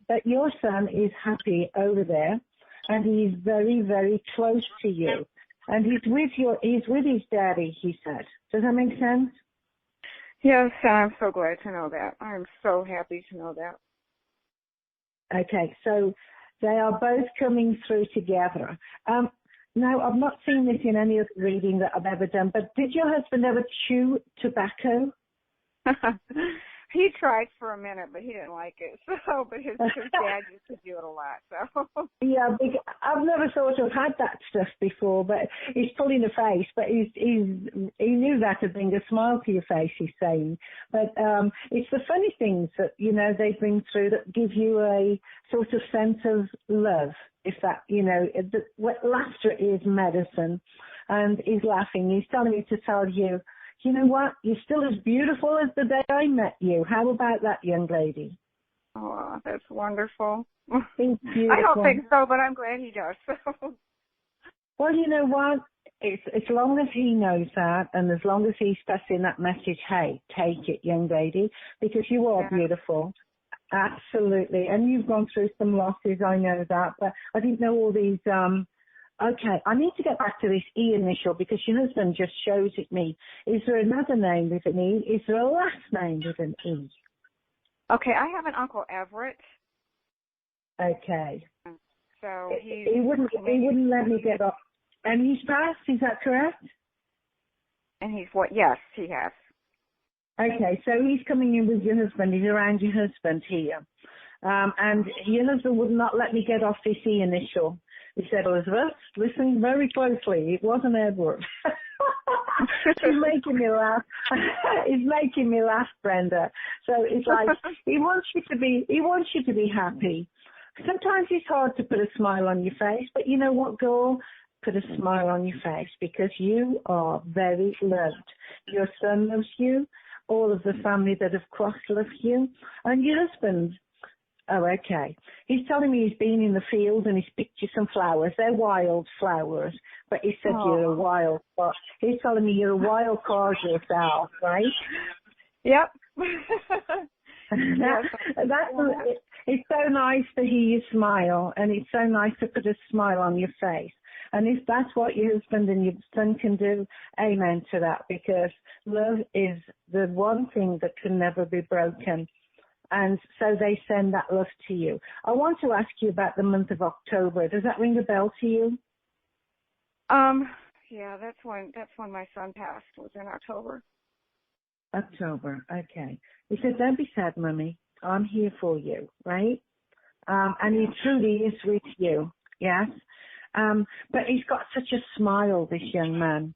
But your son is happy over there, and he's very, very close to you. And he's with his daddy, he said. Does that make sense? Yes, I'm so glad to know that. I'm so happy to know that. Okay, so they are both coming through together. Now, I've not seen this in any other reading that I've ever done, but did your husband ever chew tobacco? He tried for a minute, but he didn't like it. So, but his dad used to do it a lot. So. Yeah, I've never sort of had that stuff before, but he's pulling a face. But he knew that to bring a smile to your face. He's saying, but it's the funny things that they bring through that give you a sort of sense of love. If that laughter is medicine, and he's laughing. He's telling me to tell you. You know what? You're still as beautiful as the day I met you. How about that, young lady? Oh, that's wonderful. He's beautiful. I don't think so, but I'm glad he does. So. Well, you know what? It's as long as he knows that, and as long as he's passing that message, hey, take it, young lady, because you are beautiful. Absolutely. And you've gone through some losses, I know that, but I didn't know all these okay, I need to get back to this E initial because your husband just shows it me. Is there another name with an E? Is there a last name with an E? Okay, I have an Uncle Everett. Okay. So he wouldn't let me get off. And he's passed, is that correct? And he's what? Yes, he has. Okay, so he's coming in with your husband. He's around your husband here. And your husband would not let me get off this E initial. He said, Elizabeth, listen very closely. It wasn't Edward. He's making me laugh. He's making me laugh, Brenda. So it's like he wants you to be happy. Sometimes it's hard to put a smile on your face, but you know what, girl? Put a smile on your face because you are very loved. Your son loves you. All of the family that have crossed love you. And your husband. Oh, okay. He's telling me he's been in the field and he's picked you some flowers. They're wild flowers, but he said you're a wild card. He's telling me you're a wild card yourself, right? Yep. It's so nice to hear you smile, and it's so nice to put a smile on your face. And if that's what your husband and your son can do, amen to that, because love is the one thing that can never be broken. And so they send that love to you. I want to ask you about the month of October. Does that ring a bell to you? Yeah, that's when my son passed, was in October. October, okay. He said, don't be sad, Mummy. I'm here for you, right? And he truly is with you, yes? But he's got such a smile, this young man.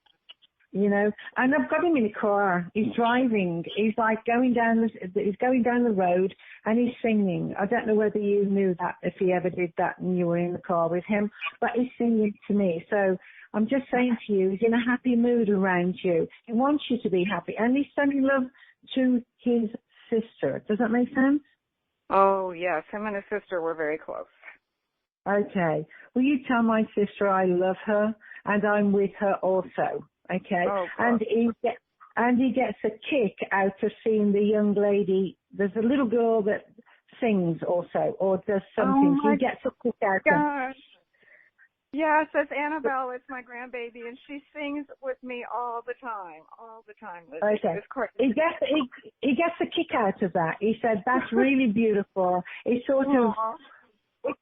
You know, and I've got him in a car. He's driving. He's like going down the road and he's singing. I don't know whether you knew that, if he ever did that and you were in the car with him, but he's singing to me. So I'm just saying to you, he's in a happy mood around you. He wants you to be happy. And he's sending love to his sister. Does that make sense? Oh, yes. Him and his sister were very close. Okay. Will you tell my sister I love her and I'm with her also? Okay, and he gets a kick out of seeing the young lady. There's a little girl that sings also, or does something. He gets a kick out of. Yes, that's Annabelle. It's my grandbaby, and she sings with me all the time. Lizzy. Okay, it's crazy. He gets a kick out of that. He said that's really beautiful. He sort of.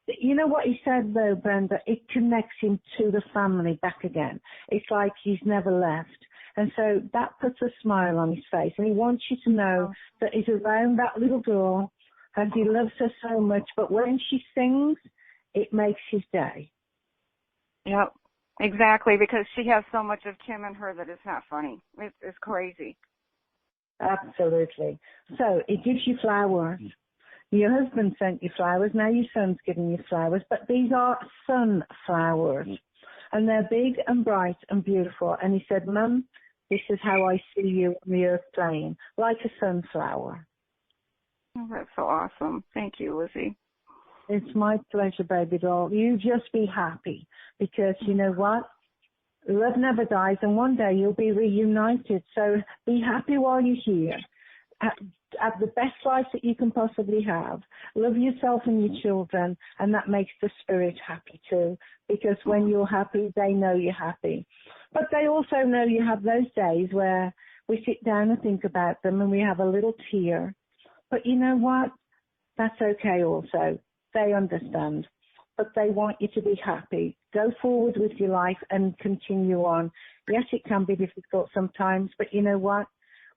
You know what he said though, Brenda? It connects him to the family back again. It's like he's never left. And so that puts a smile on his face. And he wants you to know that he's around that little girl and he loves her so much. But when she sings, it makes his day. Yep, exactly. Because she has so much of Kim in her that it's not funny. It's crazy. Absolutely. So it gives you flowers. Your husband sent you flowers, now your son's giving you flowers, but these are sunflowers. And they're big and bright and beautiful. And he said, Mum, this is how I see you on the earth plane, like a sunflower. Oh, that's so awesome. Thank you, Lizzy. It's my pleasure, baby doll. You just be happy, because you know what? Love never dies, and one day you'll be reunited. So be happy while you're here. Have the best life that you can possibly have. Love yourself and your children, and that makes the spirit happy too, because when you're happy, they know you're happy. But they also know you have those days where we sit down and think about them and we have a little tear. But you know what? That's okay also. They understand. But they want you to be happy. Go forward with your life and continue on. Yes, it can be difficult sometimes, but you know what?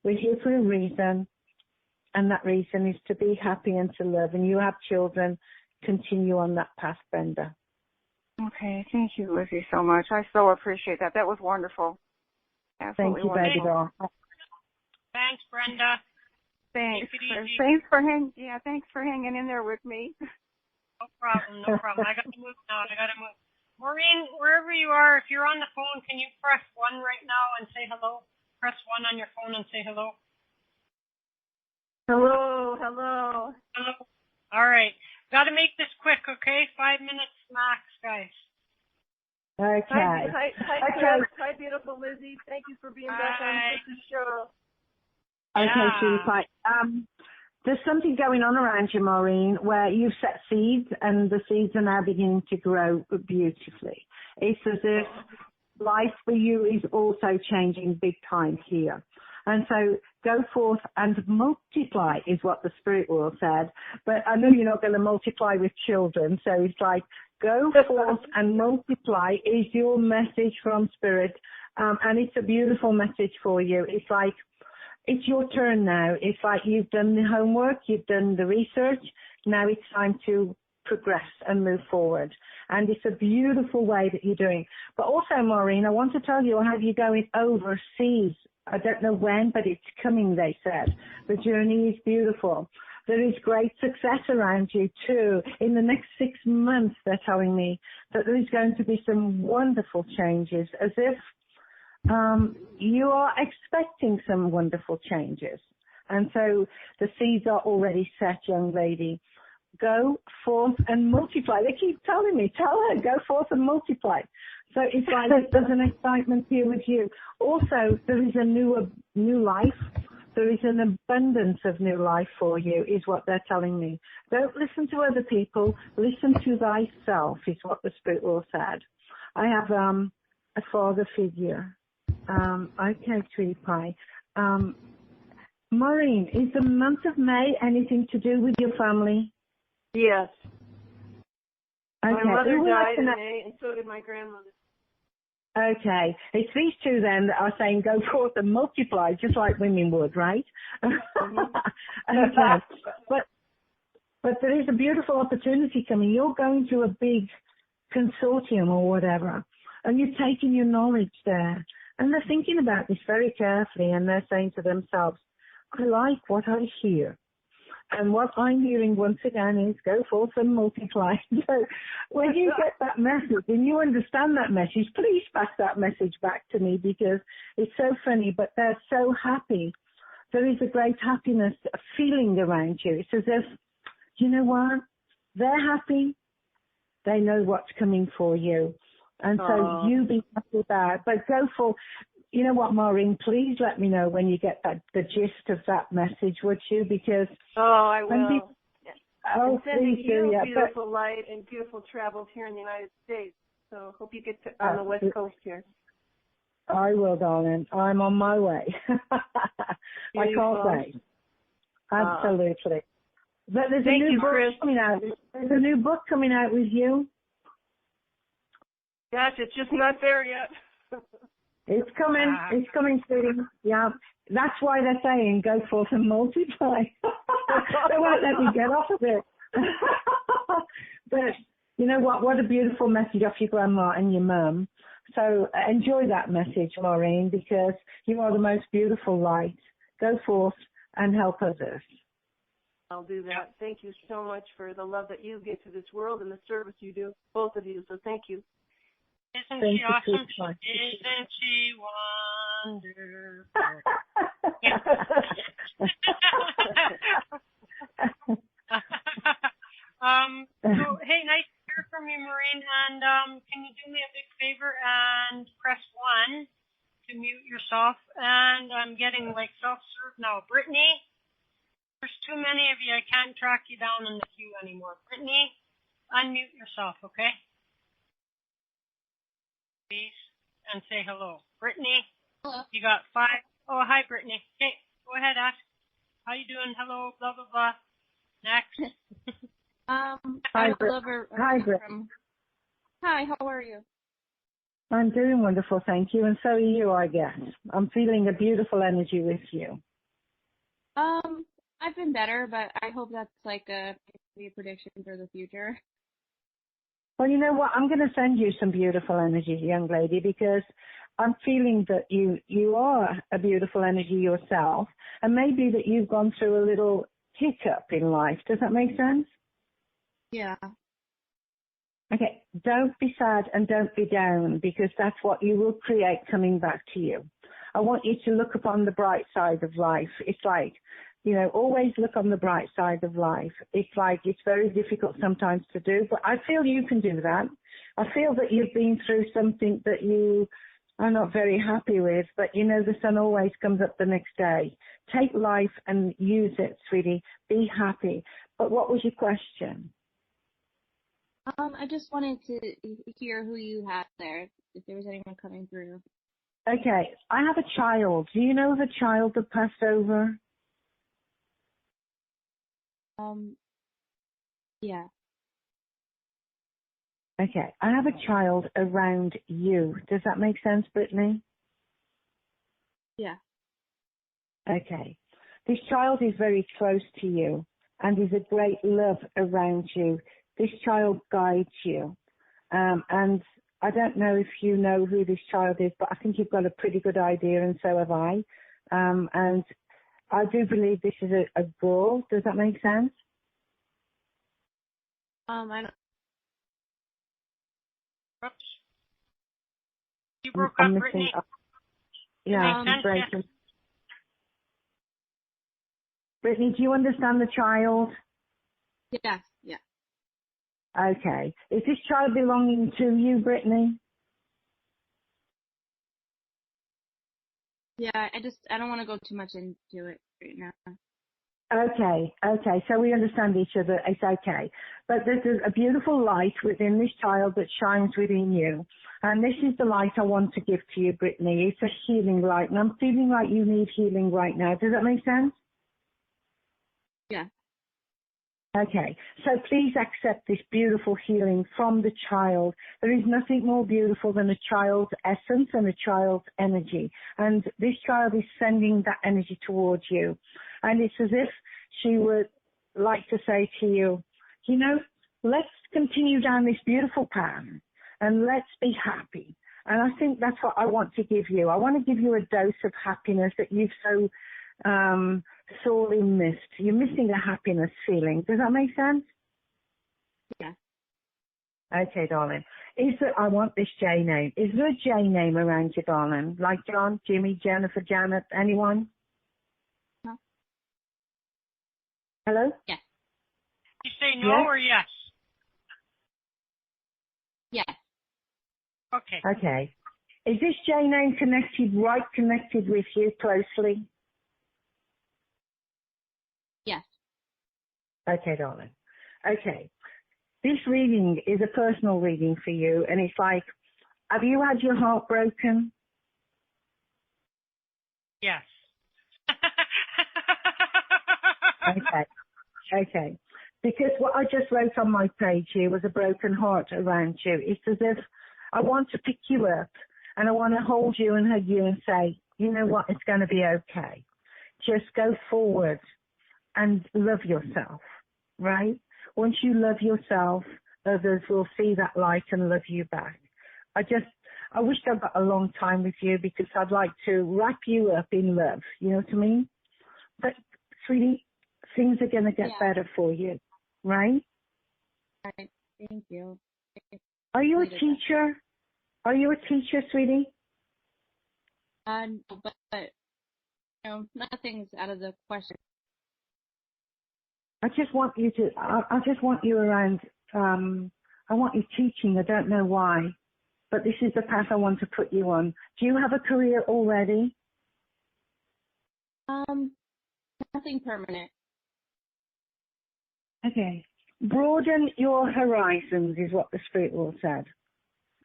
We're here for a reason. And that reason is to be happy and to love. And you have children, continue on that path, Brenda. Okay, thank you, Lizzy, so much. I so appreciate that. That was wonderful. Absolutely thank you, wonderful. baby doll. Thanks, Brenda. Thanks for hanging in there with me. No problem. I got to move now. Maureen, wherever you are, if you're on the phone, can you press 1 right now and say hello? Press 1 on your phone and say hello. Hello. All right. Got to make this quick, okay? 5 minutes max, guys. Okay. Hi, beautiful Lizzy. Thank you for being back on the show. Okay, sweetie. There's something going on around you, Maureen, where you've set seeds and the seeds are now beginning to grow beautifully. It's as if life for you is also changing big time here. And so go forth and multiply is what the spirit world said. But I know you're not going to multiply with children. So it's like Go forth and multiply is your message from Spirit. And it's a beautiful message for you. It's like, it's your turn now. It's like you've done the homework, you've done the research. Now it's time to progress and move forward. And it's a beautiful way that you're doing. But also, Maureen, I want to tell you, I have you going overseas. I don't know when, but it's coming, they said. The journey is beautiful. There is great success around you, too. In the next 6 months, they're telling me that there is going to be some wonderful changes, as if you are expecting some wonderful changes. And so the seeds are already set, young lady. Go forth and multiply. They keep telling me, tell her, go forth and multiply. So it's like there's an excitement here with you. Also, there is a new life. There is an abundance of new life for you, is what they're telling me. Don't listen to other people. Listen to thyself, is what the Spirit World said. I have a father figure. Okay, Tree Pie. Maureen, is the month of May anything to do with your family? Yes. Okay. My mother died in May, and so did my grandmother. Okay. It's these two then that are saying go forth and multiply, just like women would, right? Mm-hmm. Okay. But there is a beautiful opportunity coming. You're going to a big consortium or whatever, and you're taking your knowledge there. And they're thinking about this very carefully, and they're saying to themselves, I like what I hear. And what I'm hearing once again is go forth and multiply. So when you get that message and you understand that message, please pass that message back to me, because it's so funny, but they're so happy. There is a great happiness feeling around you. It's as if, you know what? They're happy. They know what's coming for you. And so you be happy with that. But go for, you know what, Maureen, please let me know when you get the gist of that message, would you? Because I will. I'm sending please you do, beautiful light and beautiful travels here in the United States. So hope you get on the West Coast here. I will, darling. I'm on my way. I can't wait. Absolutely. But there's a new book coming out. There's a new book coming out with you. Gosh, it's just not there yet. It's coming. It's coming soon. Yeah. That's why they're saying go forth and multiply. They won't let me get off of it. But you know what? What a beautiful message off your grandma and your mum. So enjoy that message, Maureen, because you are the most beautiful light. Go forth and help others. I'll do that. Thank you so much for the love that you give to this world and the service you do, both of you. So thank you. Isn't she awesome? Isn't she wonderful? So, hey, nice to hear from you, Maureen. And can you do me a big favor and press 1 to mute yourself? And I'm getting like self-serve now. Brittany, there's too many of you. I can't track you down in the queue anymore. Brittany, unmute yourself, okay? Please, and say hello. Brittany, hello. You got 5. Oh, hi, Brittany. Okay, go ahead, ask. How you doing? Hello, blah, blah, blah. Next. Hi, Brittany. Hi, how are you? I'm doing wonderful, thank you. And so are you, I guess. I'm feeling a beautiful energy with you. I've been better, but I hope that's like a prediction for the future. Well, you know what? I'm going to send you some beautiful energy, young lady, because I'm feeling that you are a beautiful energy yourself, and maybe that you've gone through a little hiccup in life. Does that make sense? Yeah. Okay. Don't be sad and don't be down, because that's what you will create coming back to you. I want you to look upon the bright side of life. It's like, you know, always look on the bright side of life. It's like it's very difficult sometimes to do, but I feel you can do that. I feel that you've been through something that you are not very happy with, but you know the sun always comes up the next day. Take life and use it, sweetie. Be happy. But what was your question? I just wanted to hear who you had there, if there was anyone coming through. Okay, I have a child. Do you know of a child that passed over? Yeah. Okay. I have a child around you. Does that make sense, Brittany? Yeah. Okay. This child is very close to you and is a great love around you. This child guides you. And I don't know if you know who this child is, but I think you've got a pretty good idea, and so have I. And I do believe this is a girl. Does that make sense? I don't. Oops. You broke I'm up, missing. Brittany. Yeah, I'm breaking. Brittany, do you understand the child? Yes. Yeah. Okay. Is this child belonging to you, Brittany? Yeah. I don't want to go too much into it right now. Okay, so we understand each other, it's okay. But there's a beautiful light within this child that shines within you. And this is the light I want to give to you, Brittany. It's a healing light, and I'm feeling like you need healing right now. Does that make sense? Yeah. Okay, so please accept this beautiful healing from the child. There is nothing more beautiful than a child's essence and a child's energy. And this child is sending that energy towards you. And it's as if she would like to say to you, you know, let's continue down this beautiful path and let's be happy. And I think that's what I want to give you. I want to give you a dose of happiness that you've so sorely missed. You're missing a happiness feeling. Does that make sense? Yeah. Okay, darling. I want this J name. Is there a J name around you, darling? Like John, Jimmy, Jennifer, Janet, anyone? No. Hello? Yes. You say no or yes? Yes. Okay. Okay. Is this J name connected with you closely? Yes. Okay, darling. Okay. This reading is a personal reading for you, and it's like, have you had your heart broken? Yes. Okay. Because what I just wrote on my page here was a broken heart around you. It's as if I want to pick you up and I want to hold you and hug you and say, you know what, it's going to be okay. Just go forward and love yourself, right? Once you love yourself, others will see that light and love you back. I wish I'd got a long time with you because I'd like to wrap you up in love. You know what I mean? But, sweetie, things are going to get better for you, right? Right. Thank you. Are you a teacher? Are you a teacher, sweetie? No, but you know, nothing's out of the question. I just want you around, I want you teaching. I don't know why, but this is the path I want to put you on. Do you have a career already? Nothing permanent. Okay. Broaden your horizons is what the spirit world said.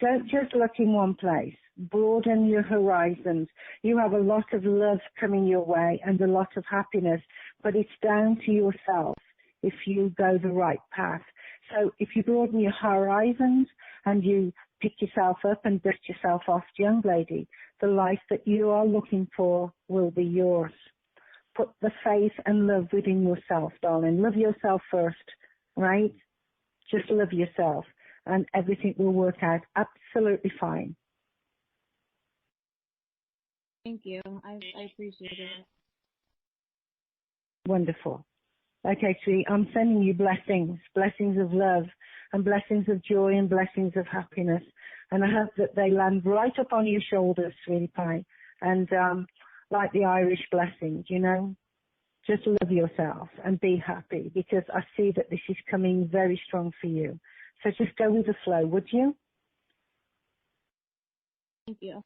Don't just look in one place. Broaden your horizons. You have a lot of love coming your way and a lot of happiness, but it's down to yourself if you go the right path. So if you broaden your horizons and you pick yourself up and dust yourself off, young lady, the life that you are looking for will be yours. Put the faith and love within yourself, darling. Love yourself first, right? Just love yourself and everything will work out absolutely fine. Thank you. I appreciate it. Wonderful. Okay, sweetie, I'm sending you blessings of love and blessings of joy and blessings of happiness. And I hope that they land right up on your shoulders, sweetie pie. And like the Irish blessings, you know, just love yourself and be happy because I see that this is coming very strong for you. So just go with the flow, would you? Thank you.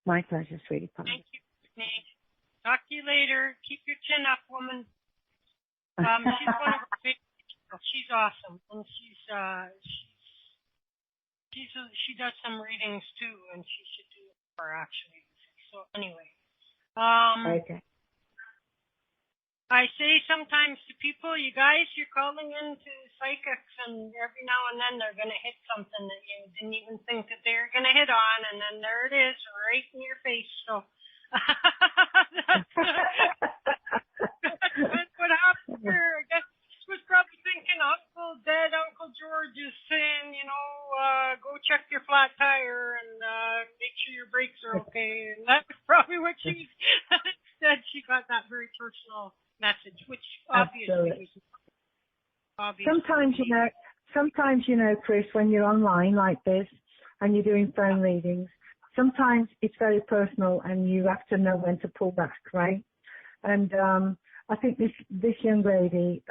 My pleasure, sweetie pie. Thank you, Brittany. Talk to you later. Keep your chin up, woman. She's one of our big people. She's awesome, and she does some readings too, and she should do it for actually. So anyway, okay. I say sometimes to people, you guys, you're calling into psychics, and every now and then they're going to hit something that you didn't even think that they were going to hit on, and then there it is, right in your face. So that's what happened here. I guess she was probably thinking dead Uncle George is saying, go check your flat tire and make sure your brakes are okay. And that was probably what she was. Instead, she got that very personal message, which obviously was obvious. Sometimes, Chris, when you're online like this and you're doing phone readings, sometimes it's very personal and you have to know when to pull back, right? And I think this young lady,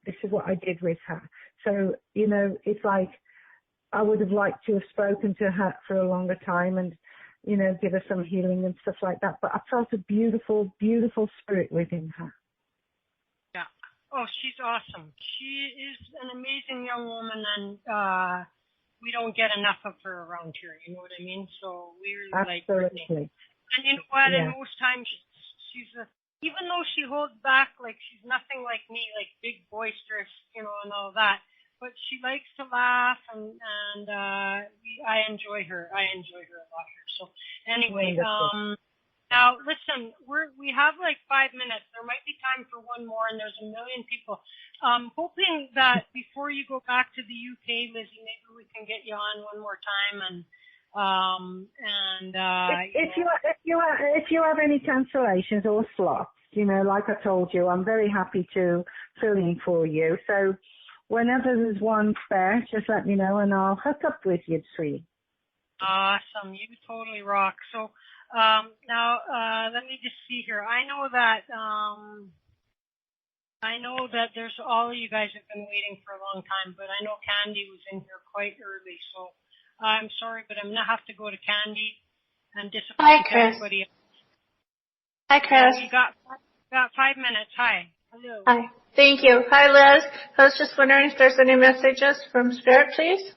this is what I did with her. So, it's like I would have liked to have spoken to her for a longer time and, give her some healing and stuff like that. But I felt a beautiful, beautiful spirit within her. Yeah. Oh, she's awesome. She is an amazing young woman, and we don't get enough of her around here. You know what I mean? So we really like Brittany. And you know what? Yeah. And most times she's even though she holds back, like she's nothing like me, like big boisterous, and all that. But she likes to laugh, and I enjoy her. I enjoy her a lot here. So anyway, now listen, we have like 5 minutes. There might be time for one more, and there's a million people. Hoping that before you go back to the UK, Lizzy, maybe we can get you on one more time, if you have any cancellations or slots, like I told you, I'm very happy to fill in for you. So whenever there's one spare, just let me know and I'll hook up with you, sweetie. Awesome. You totally rock. So now let me just see here. I know that there's all of you guys have been waiting for a long time, but I know Candy was in here quite early, so I'm sorry, but I'm going to have to go to Candy and disappoint everybody else. Hi, Chris. You got 5 minutes. Hi. Hello. Hi. Thank you. Hi, Liz. I was just wondering if there's any messages from Spirit, please.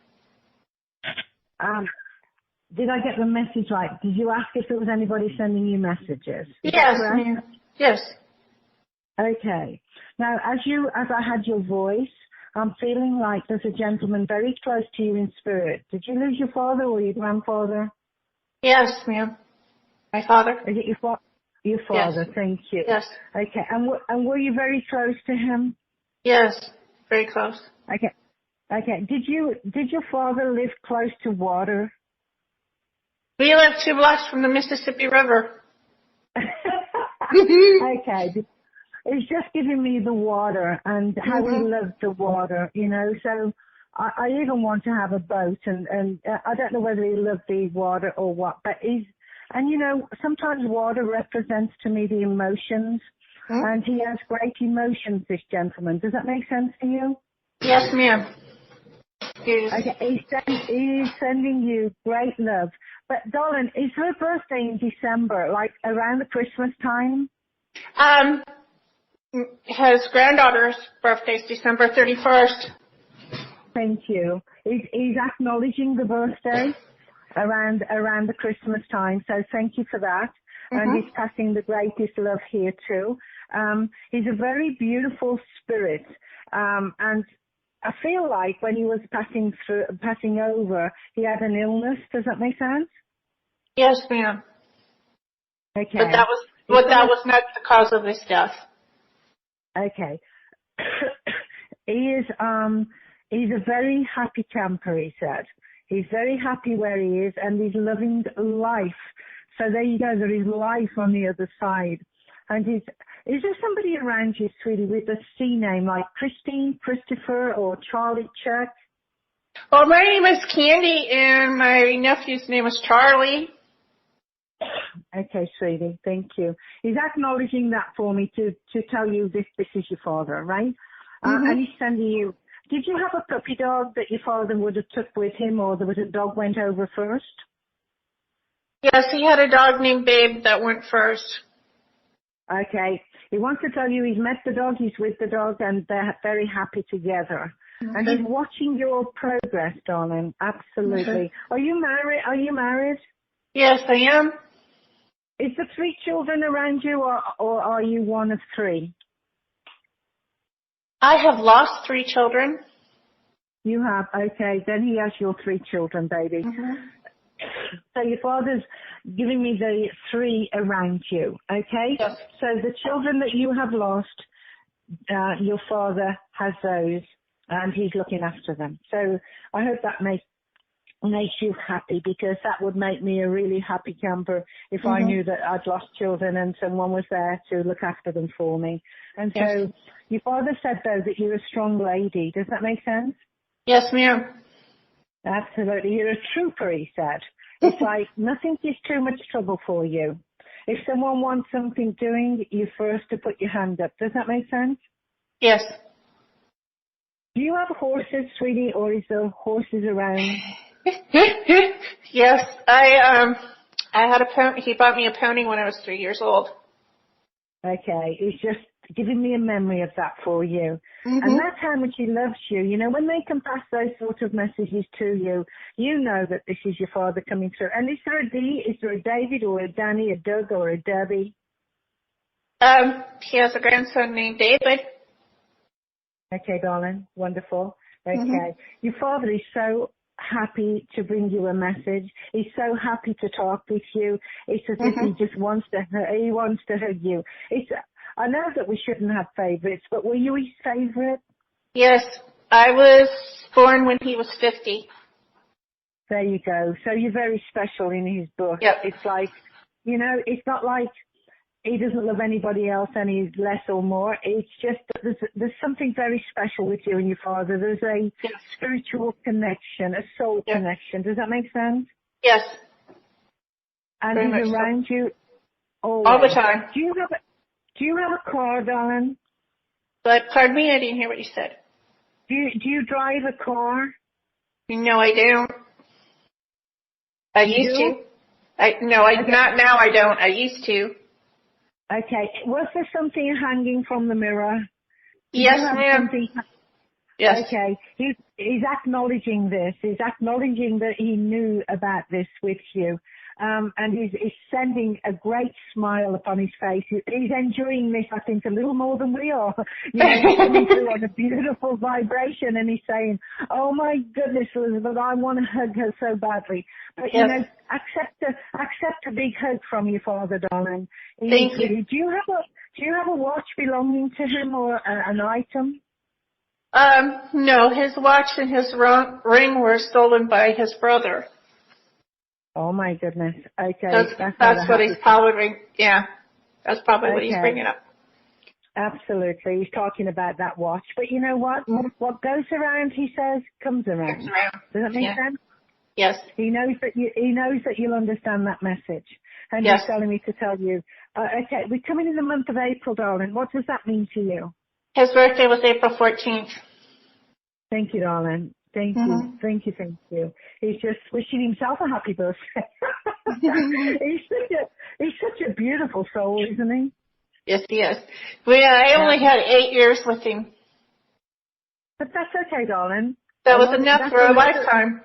Did I get the message right? Did you ask if there was anybody sending you messages? Yes, ma'am. Yes. Okay. Now, as I had your voice, I'm feeling like there's a gentleman very close to you in spirit. Did you lose your father or your grandfather? Yes, ma'am. My father. Is it your father? Your father, yes. Thank you. Yes. Okay, and were you very close to him? Yes, very close. Okay. Did your father live close to water? We live 2 blocks from the Mississippi River. Okay. It's just giving me the water and how he loved the water, so I even want to have a boat and I don't know whether he loved the water or what, but sometimes water represents to me the emotions and he has great emotions, this gentleman. Does that make sense to you? Yes, ma'am. Yes. Okay, he's sending you great love. But darling, is her birthday in December, like around the Christmas time? His granddaughter's birthday is December 31st. Thank you. He's acknowledging the birthday around the Christmas time, so thank you for that. And he's passing the greatest love here too. He's a very beautiful spirit, and I feel like when he was passing over, he had an illness. Does that make sense? Yes, ma'am. Okay. But that was not the cause of his death. Okay. He's a very happy camper, he said. He's very happy where he is and he's loving life. So there you go, there is life on the other side. And is there somebody around you, sweetie, with a C name like Christine, Christopher, or Charlie, Chuck? Well, my name is Candy and my nephew's name is Charlie. Okay, sweetie, thank you. He's acknowledging that for me to tell you this is your father, right? And he's sending you. Did you have a puppy dog that your father would have took with him, or there was a dog went over first? Yes, he had a dog named Babe that went first. Okay. He wants to tell you he's met the dog, he's with the dog, and they're very happy together. And he's watching your progress, darling. Absolutely. Are you married? Yes, I am. Is there 3 children around you, or are you one of 3? I have lost 3 children. You have, okay. Then he has your 3 children, baby. Mm-hmm. So your father's giving me the 3 around you, okay? Yes. So the children that you have lost, your father has those, and he's looking after them. So I hope that makes you happy, because that would make me a really happy camper if I knew that I'd lost children and someone was there to look after them for me. And so your father said, though, that you're a strong lady. Does that make sense? Yes, ma'am. Absolutely. You're a trooper, he said. It's like nothing is too much trouble for you. If someone wants something doing, you're first to put your hand up. Does that make sense? Yes. Do you have horses, sweetie, or is there horses around? Yes, I had a pony. He bought me a pony when I was 3 years old. Okay, he's just giving me a memory of that for you. And that's how much he loves you. You know, when they can pass those sort of messages to you, you know that this is your father coming through. And is there a D? Is there a David or a Danny, a Doug or a Debbie? He has a grandson named David. Okay, darling. Wonderful. Okay. Your father is so happy to bring you a message. He's so happy to talk with you. It's as if he just wants to hug you. I know that we shouldn't have favorites, but were you his favorite? Yes, I was born when he was 50. There you go. So you're very special in his book. Yep. It's like, you know, it's not like he doesn't love anybody else any less or more. It's just that there's something very special with you and your father. There's a spiritual connection, a soul connection. Does that make sense? Yes. And very he's around you always. All the time. Do you have a car, darling? But pardon me, I didn't hear what you said. Do you drive a car? No, I don't. I used to. Not now. I don't. I used to. Okay. Was there something hanging from the mirror? Yes, ma'am. Yes. Okay. He's acknowledging this. He's acknowledging that he knew about this with you. And he's sending a great smile upon his face. He's enjoying this, I think, a little more than we are. You know, he's coming through on a beautiful vibration, and he's saying, "Oh my goodness, Elizabeth, I want to hug her so badly." But you know, accept a big hug from your father, darling. Thank you. Do you have a watch belonging to him or an item? No, his watch and his ring were stolen by his brother. Oh my goodness. Okay. That's what he's probably, that's probably what he's bringing up. Absolutely. He's talking about that watch. But you know what? What goes around, he says, comes around. Does that make sense? Yes. He knows that you'll understand that message. And he's telling me to tell you. Okay, we're coming in the month of April, darling. What does that mean to you? His birthday was April 14th. Thank you, darling. Thank you. Thank you. He's just wishing himself a happy birthday. He's such a beautiful soul, isn't he? Yes, he is. I only had 8 years with him. But that's okay, darling. That was enough for a lifetime.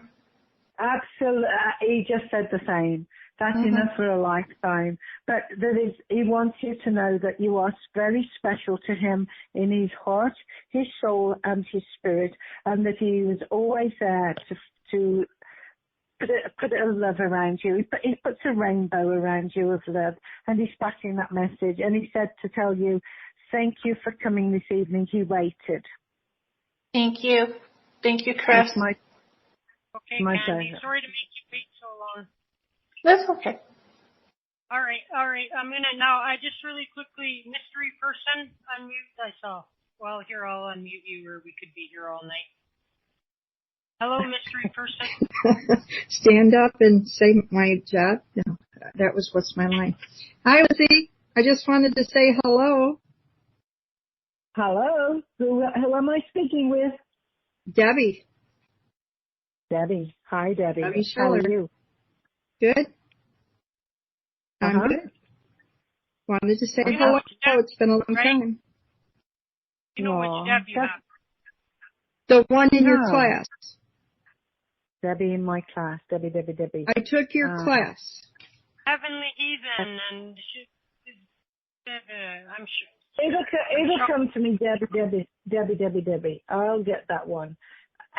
Absolutely. He just said the same. That's enough for a lifetime. But he wants you to know that you are very special to him in his heart, his soul, and his spirit, and that he was always there to put a love around you. He puts a rainbow around you of love, and he's passing that message. And he said to tell you, thank you for coming this evening. He waited. Thank you. Thank you, Chris. My Candy, pleasure. sorry to make you wait so long. That's okay. All right. I'm gonna now. I just really quickly, mystery person, unmute myself. Well, here I'll unmute you, or we could be here all night. Hello, mystery person. Stand up and say my job. No, that was what's my line. Hi, Lizzy. I just wanted to say hello. Hello. Who am I speaking with? Debbie. Debbie. Hi, Debbie. Debbie How are you? Good. I'm good. Wanted to say hello. It's been a long time. You know which Deb you have? The one in your class. Debbie in my class. Debbie. I took your class. Heavenly Heathen, and I'm sure. It'll come to me, Debbie. I'll get that one.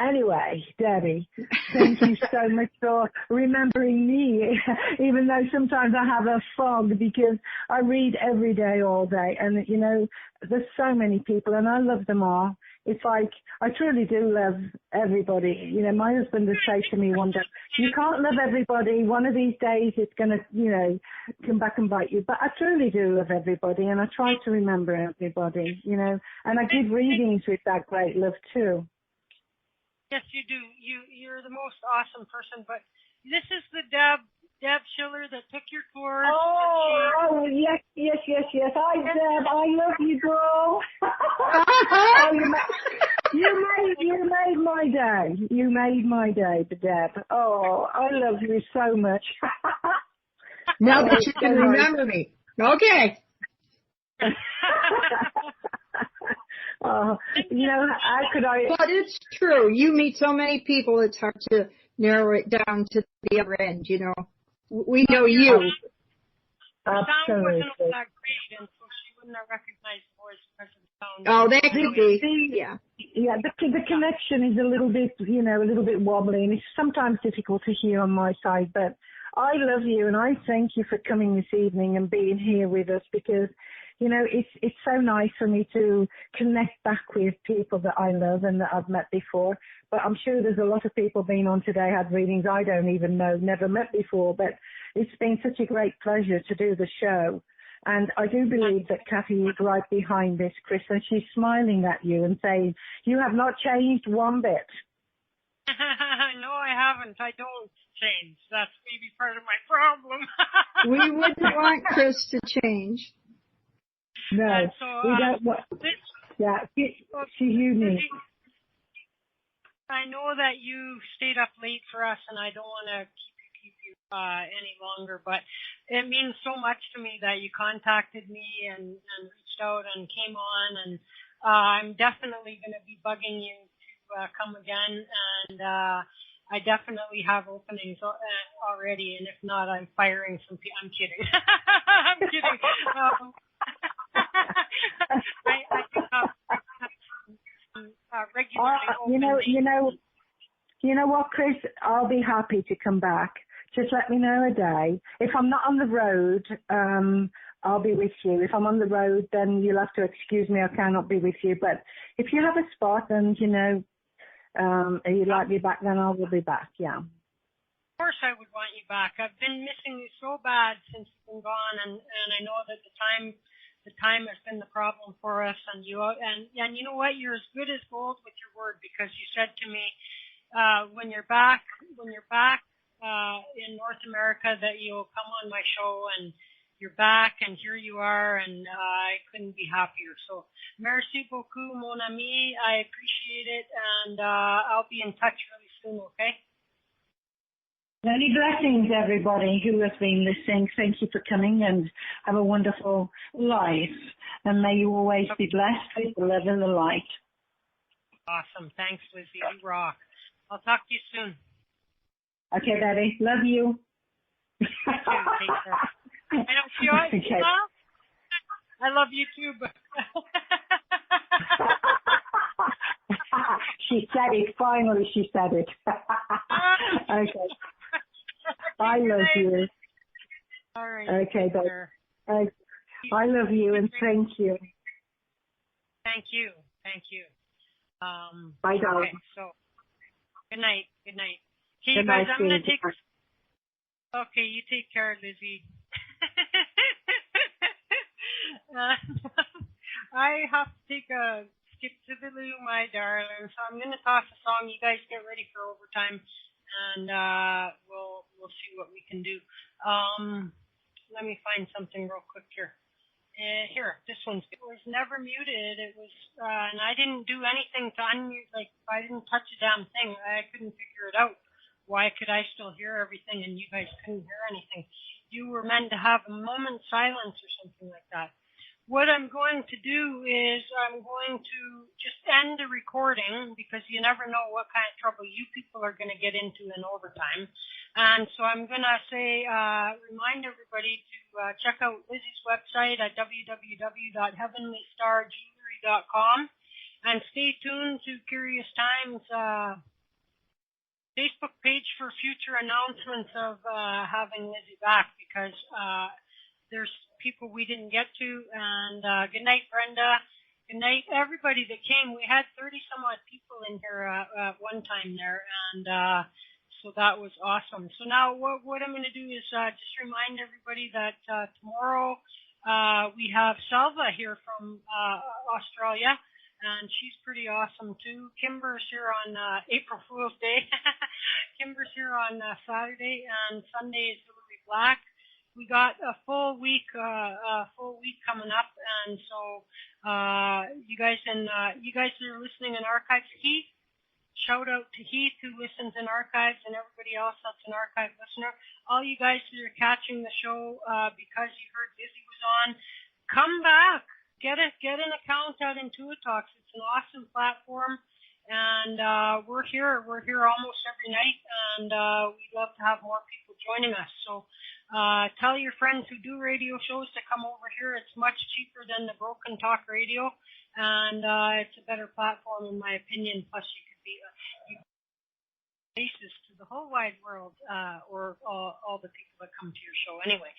Anyway, Debbie, thank you so much for remembering me, even though sometimes I have a fog because I read every day, all day. And, you know, there's so many people and I love them all. It's like, I truly do love everybody. You know, my husband would say to me one day, you can't love everybody. One of these days it's going to, you know, come back and bite you. But I truly do love everybody and I try to remember everybody, you know, and I give readings with that great love too. Yes, you do. You're the most awesome person. But this is the Deb Schiller that took your course. Oh, yes. Hi, Deb. I love you, girl. You made my day. You made my day, Deb. Oh, I love you so much. Now that you can remember me. Okay. You know, But it's true. You meet so many people, it's hard to narrow it down to the other end, you know. We know you. The sound wasn't all that great, and so she wouldn't have recognized the voice because of the sound. Oh, that could be. Yeah. Yeah, the connection is a little bit, you know, a little bit wobbly, and it's sometimes difficult to hear on my side, but I love you, and I thank you for coming this evening and being here with us because, you know, it's so nice for me to connect back with people that I love and that I've met before. But I'm sure there's a lot of people being on today had readings I don't even know, never met before. But it's been such a great pleasure to do the show. And I do believe that Kathy is right behind this, Chris, and she's smiling at you and saying, you have not changed one bit. No, I haven't. I don't change. That's maybe part of my problem. We wouldn't want Chris to change. No, so, we don't want. Yeah, she's unique. I know that you stayed up late for us, and I don't want to keep you any longer, but it means so much to me that you contacted me and reached out and came on, and I'm definitely going to be bugging you to come again, and I definitely have openings already, and if not, I'm firing some people. I'm kidding. I'm kidding. I do have regularly you know what, Chris? I'll be happy to come back. Just let me know a day. If I'm not on the road, I'll be with you. If I'm on the road, then you'll have to excuse me. I cannot be with you. But if you have a spot and, you know, you'd like me back, then I will be back, yeah. Of course I would want you back. I've been missing you so bad since you've been gone, and I know that the time has been the problem for us, and you know what, you're as good as gold with your word, because you said to me when you're back in North America that you'll come on my show, and you're back and here you are, and I couldn't be happier. So merci beaucoup, mon ami. I appreciate it, and I'll be in touch really soon, okay? Many blessings, everybody who has been listening. Thank you for coming, and have a wonderful life. And may you always be blessed with the love and the light. Awesome. Thanks, Lizzy. You rock. I'll talk to you soon. Okay, Daddy. Love you. You too. Take care. I don't feel it. Okay. I love you too, but she said it. Finally, she said it. Okay. I love you. All right. Okay, babe. I love you and thank you. Thank you. Thank you. Bye, darling. Okay, so good night. Good night. Okay, good guys, night, I'm gonna take. Okay, you take care, Lizzy. I have to take a skip to the loo, my darling. So I'm gonna toss a song. You guys get ready for overtime, and we'll see what we can do. Let me find something real quick here. Here, this one's good. It was never muted. It was, and I didn't do anything to unmute. Like, I didn't touch a damn thing. I couldn't figure it out. Why could I still hear everything and you guys couldn't hear anything? You were meant to have a moment's silence or something like that. What I'm going to do is I'm going to just end the recording, because you never know what kind of trouble you people are going to get into in overtime. And so I'm going to say, remind everybody to check out Lizzy's website at www.heavenlystarjewelry.com and stay tuned to Curious Times Facebook page for future announcements of having Lizzy back, because there's people we didn't get to. And good night, Brenda. Good night, everybody that came. We had 30 some odd people in here at one time there, and so that was awesome. So now what I'm going to do is just remind everybody that tomorrow we have Salva here from Australia, and she's pretty awesome too. Kimber's here on April Fool's Day. Kimber's here on Saturday, and Sunday is Hillary Black. We got a full week coming up, and so you guys that are listening in archives, Heath. Shout out to Heath, who listens in archives, and everybody else that's an archive listener. All you guys that are catching the show because you heard Lizzy was on, come back. Get an account at Intuitalks. It's an awesome platform, and we're here almost every night, and we'd love to have more people joining us. So tell your friends who do radio shows to come over here. It's much cheaper than the Broken Talk Radio, and it's a better platform in my opinion. Plus, you could be faces to the whole wide world, or all the people that come to your show anyway.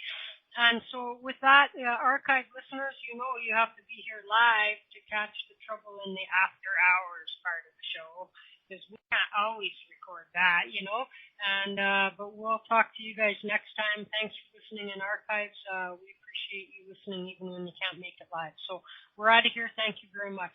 And so with that, archive listeners, you know you have to be here live to catch the Trouble in the After Hours part of the show, because we can't always record that, you know. And but we'll talk to you guys next time. Thanks for listening in archives. We appreciate you listening even when you can't make it live. So we're out of here. Thank you very much.